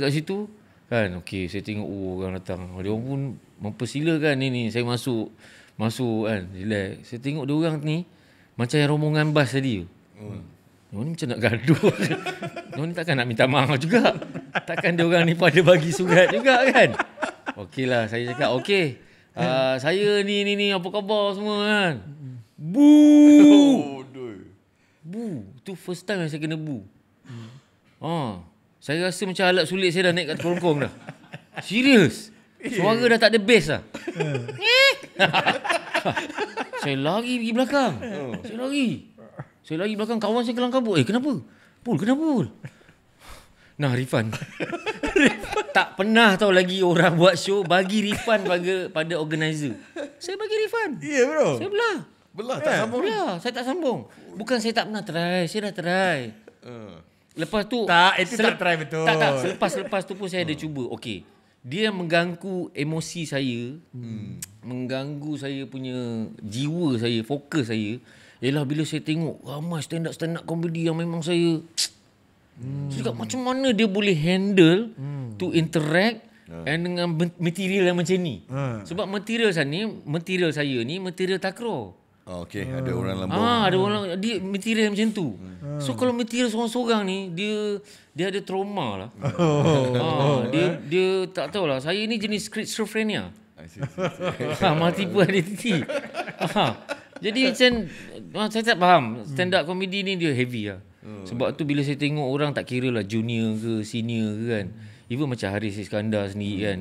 kat situ. Kan, okey, saya tengok orang datang. Dia orang pun mempersilakan ni. Saya masuk kan, relax. Saya tengok dia orang ni macam yang rombongan bas tadi. Dia ni macam nak gaduh. Dia ni takkan nak minta maaf juga. Takkan dia orang ni pada bagi surat juga kan. Okeylah, saya cakap okey. Saya ni apa khabar semua kan. Bu. Tu first time yang saya kena bu. Saya rasa macam alat sulit saya dah naik kat kerongkong dah. Serius. Suara dah tak ada bass dah. Saya lari pergi belakang. Saya lari belakang, kawan saya kelang kabut. Kenapa? Kenapa Pul? Nah, refund. Tak pernah tahu lagi orang buat show bagi refund pada organizer. Saya bagi refund. Ya bro. Saya belah. Tak sambung. Saya tak sambung. Bukan saya tak pernah try. Saya dah try. Lepas tu Itu tak try betul. Tak. Selepas tu pun saya ada cuba. Okey. Dia mengganggu emosi saya. Mengganggu saya punya jiwa saya, fokus saya. Ialah bila saya tengok ramai stand up comedy yang memang saya cakap macam mana dia boleh handle to interact and dengan material yang macam ni. Sebab material saya ni material takraw. Okey, ada orang lambung. Ada orang dia material macam tu. So kalau material seorang-seorang ni dia ada trauma lah. Dia tak tahulah. Saya ni jenis schizophrenia. Multiple identity. Jadi macam saya tak faham stand up comedy ni dia heavy lah. Sebab tu bila saya tengok orang tak kira lah junior ke senior ke kan. Even macam Haris Iskandar sendiri kan.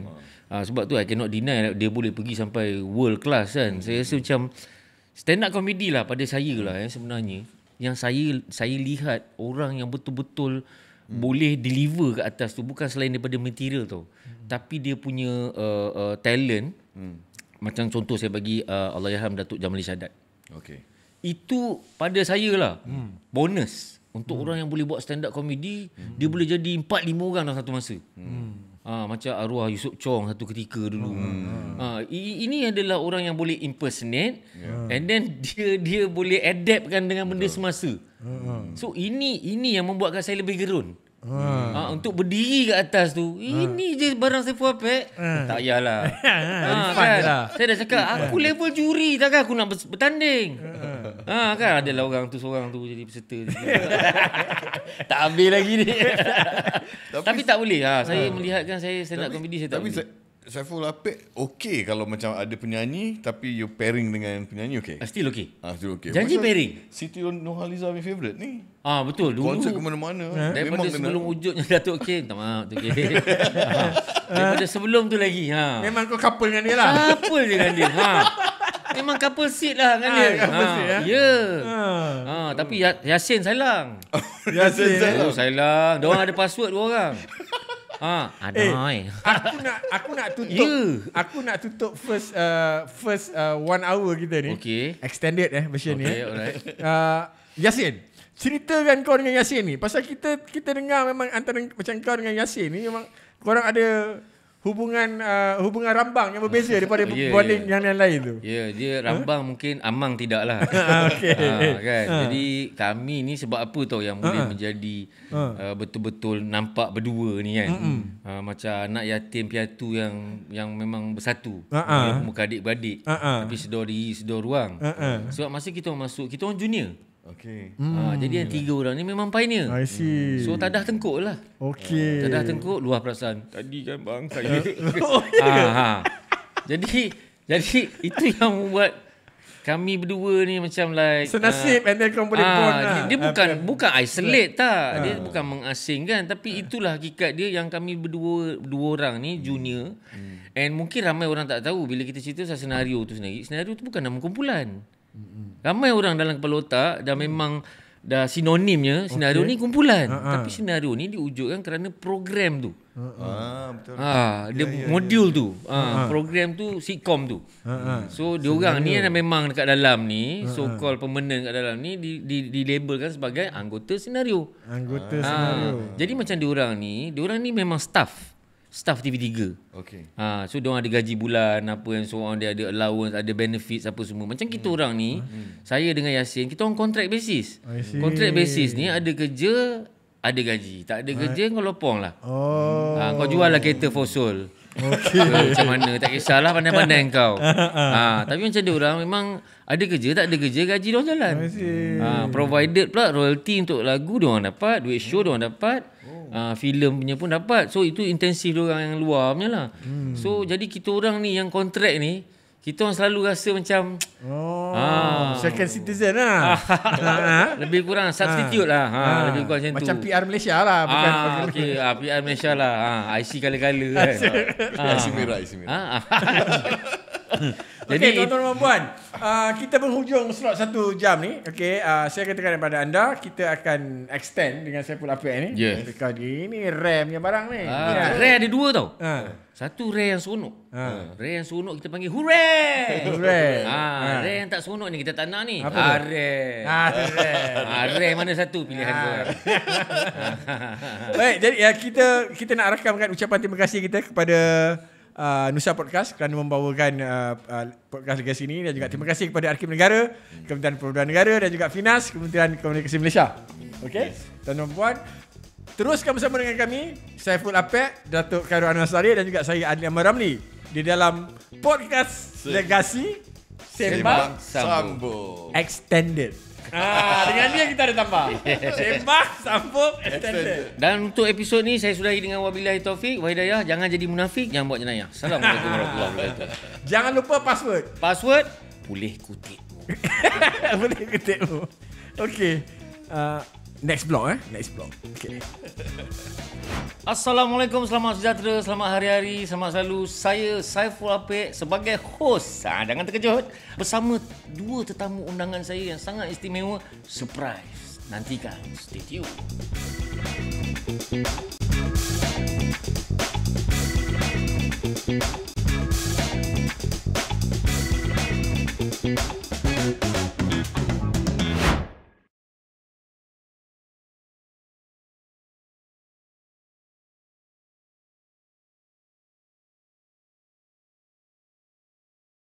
Sebab tu I cannot deny dia boleh pergi sampai world class kan. Saya rasa macam stand up comedy lah pada saya lah sebenarnya. Yang saya lihat orang yang betul-betul boleh deliver ke atas tu bukan selain daripada material tau. Tapi dia punya talent. Macam contoh saya bagi Allahyarham Datuk Jamali Syahadat. Okey. Itu pada saya lah bonus. Untuk orang yang boleh buat stand up comedy, dia boleh jadi 4-5 orang dalam satu masa. Macam arwah Yusof Chong satu ketika dulu. Ini adalah orang yang boleh impersonate and then dia boleh adaptkan dengan benda semasa. So ini yang membuatkan saya lebih gerun. Untuk berdiri kat atas tu, ini je barang saya perfect. Tak payahlah. Kan? Saya dah cakap aku level juri, takkan aku nak bertanding. Kan adalah orang tu seorang tu jadi peserta. Tak habis lagi ni. Tapi tak boleh. Saya melihatkan saya stand up comedy saya tak boleh. Saiful Apek okey kalau macam ada penyanyi tapi you pairing dengan penyanyi okey. Still okey. Still okey. Janji pairing. Siti Nurhaliza my favourite ni. Betul. Dulu konsert ke mana-mana. Daripada sebelum wujudnya Datuk K. Minta maaf tu K. Daripada sebelum tu lagi. Memang kau couple dengan dia lah. Couple je dengan dia. Memang couple seat lah dengan dia. Ya. Tapi Yasin Sailang. Yasin. Sailang. Diorang ada password dua orang. Adoy. Aku nak tutup. Aku nak tutup first 1 hour kita ni. Okay. Extended version ni. Okay, alright. Yasin, ceritakan kau dengan Yasin ni. Pasal kita dengar memang antara macam kau dengan Yasin ni memang korang ada hubungan rambang yang berbeza daripada bonding yang lain tu. Dia rambang mungkin Amang tidak lah. Kan. Jadi kami ni sebab apa tau yang boleh menjadi betul-betul nampak berdua ni kan. Macam anak yatim piatu yang memang bersatu. Muka adik-beradik. Tapi sedar diri, sedar ruang. Sebab masa kita masuk, kita orang junior. Okey. Jadi yang 3 orang ni memang pioneer. I see. So tadah tengkuk lah. Okey. Tadah tengkuk luar perasaan. Tadi kan bang saya. Jadi itu yang membuat kami berdua ni macam like senasib and then kau boleh bond lah. Dia bukan isolate tak. Dia bukan mengasingkan tapi itulah hakikat dia yang kami dua orang ni junior. And mungkin ramai orang tak tahu bila kita cerita pasal senario tu sendiri. Senario tu bukan nama kumpulan. Ramai orang dalam kepala otak dah memang dah sinonimnya senario ni kumpulan. Tapi senario ni diwujudkan kerana program tu. Betul. Dia modul tu. Program tu sitcom tu. So diorang ni yang memang dekat dalam ni so called permanent kat dalam ni dilabelkan sebagai anggota senario. Jadi macam diorang ni memang staff TV3. Okey. So diorang ada gaji bulan apa yang so on, dia ada allowance, ada benefits apa semua. Macam kita orang ni, saya dengan Yasin, kita orang contract basis. Contract basis ni ada kerja, ada gaji. Tak ada kerja kau lopong lah. Kau jual lah kereta Fosol. Macam mana, tak kisahlah pandai-pandai kau. Tapi macam dia orang memang ada kerja, tak ada kerja, gaji diorang jalan. Provided pula royalty untuk lagu diorang dapat, duit show diorang dapat. Filem punya pun dapat. So itu intensif diorang yang luar punya lah. So jadi kita orang ni yang kontrak ni, kita orang selalu rasa macam second citizen lah. Lebih kurang substitute lah. Lebih kurang macam tu. Macam PR Malaysia lah. Bukan PR Malaysia lah. IC kala-kala kan. IC merah. Okey, tuan-tuan dan puan, kita penghujung slot 1 jam ni. Okey, saya katakan kepada anda, kita akan extend dengan Saiful Apek ni. Ya. Dekat ini rare punya barang ni. Rare ada 2 tau. Satu rare yang seronok. Rare yang seronok kita panggil hooray. Hooray. Rare yang tak seronok ni kita tak nak ni. Apa tu? Rare. Rare. Rare mana satu pilihan kau? Baik, jadi kita nak rakamkan ucapan terima kasih kita kepada Nusa Podcast kerana membawakan podcast Legasi ini, dan juga terima kasih kepada Arkiv Negara, Kementerian Perubdahan Negara, dan juga FINAS, Kementerian Komunikasi Malaysia. Okey, tuan-tuan dan puan, teruskan bersama dengan kami, Saiful Apek, Datuk Khairul Anwar, dan juga saya Adli Ahmad Ramli di dalam podcast Legasi Sembang Sambung. Extended. Dengan dia kita ada tambah. Sembang Sambung Extended. Dan untuk episod ni saya sudahi dengan wabillahi taufik wa hidayah. Jangan jadi munafik, jangan buat jenayah. Assalamualaikum warahmatullahi wabarakatuh. Jangan lupa password. Password boleh kutipmu. Boleh kutipmu. Okey. Next block Next block. Okay. Assalamualaikum, selamat sejahtera, selamat hari-hari, selamat selalu. Saya Saiful Apek sebagai host. Jangan terkejut. Bersama 2 tetamu undangan saya yang sangat istimewa. Surprise. Nantikan. Stay tune.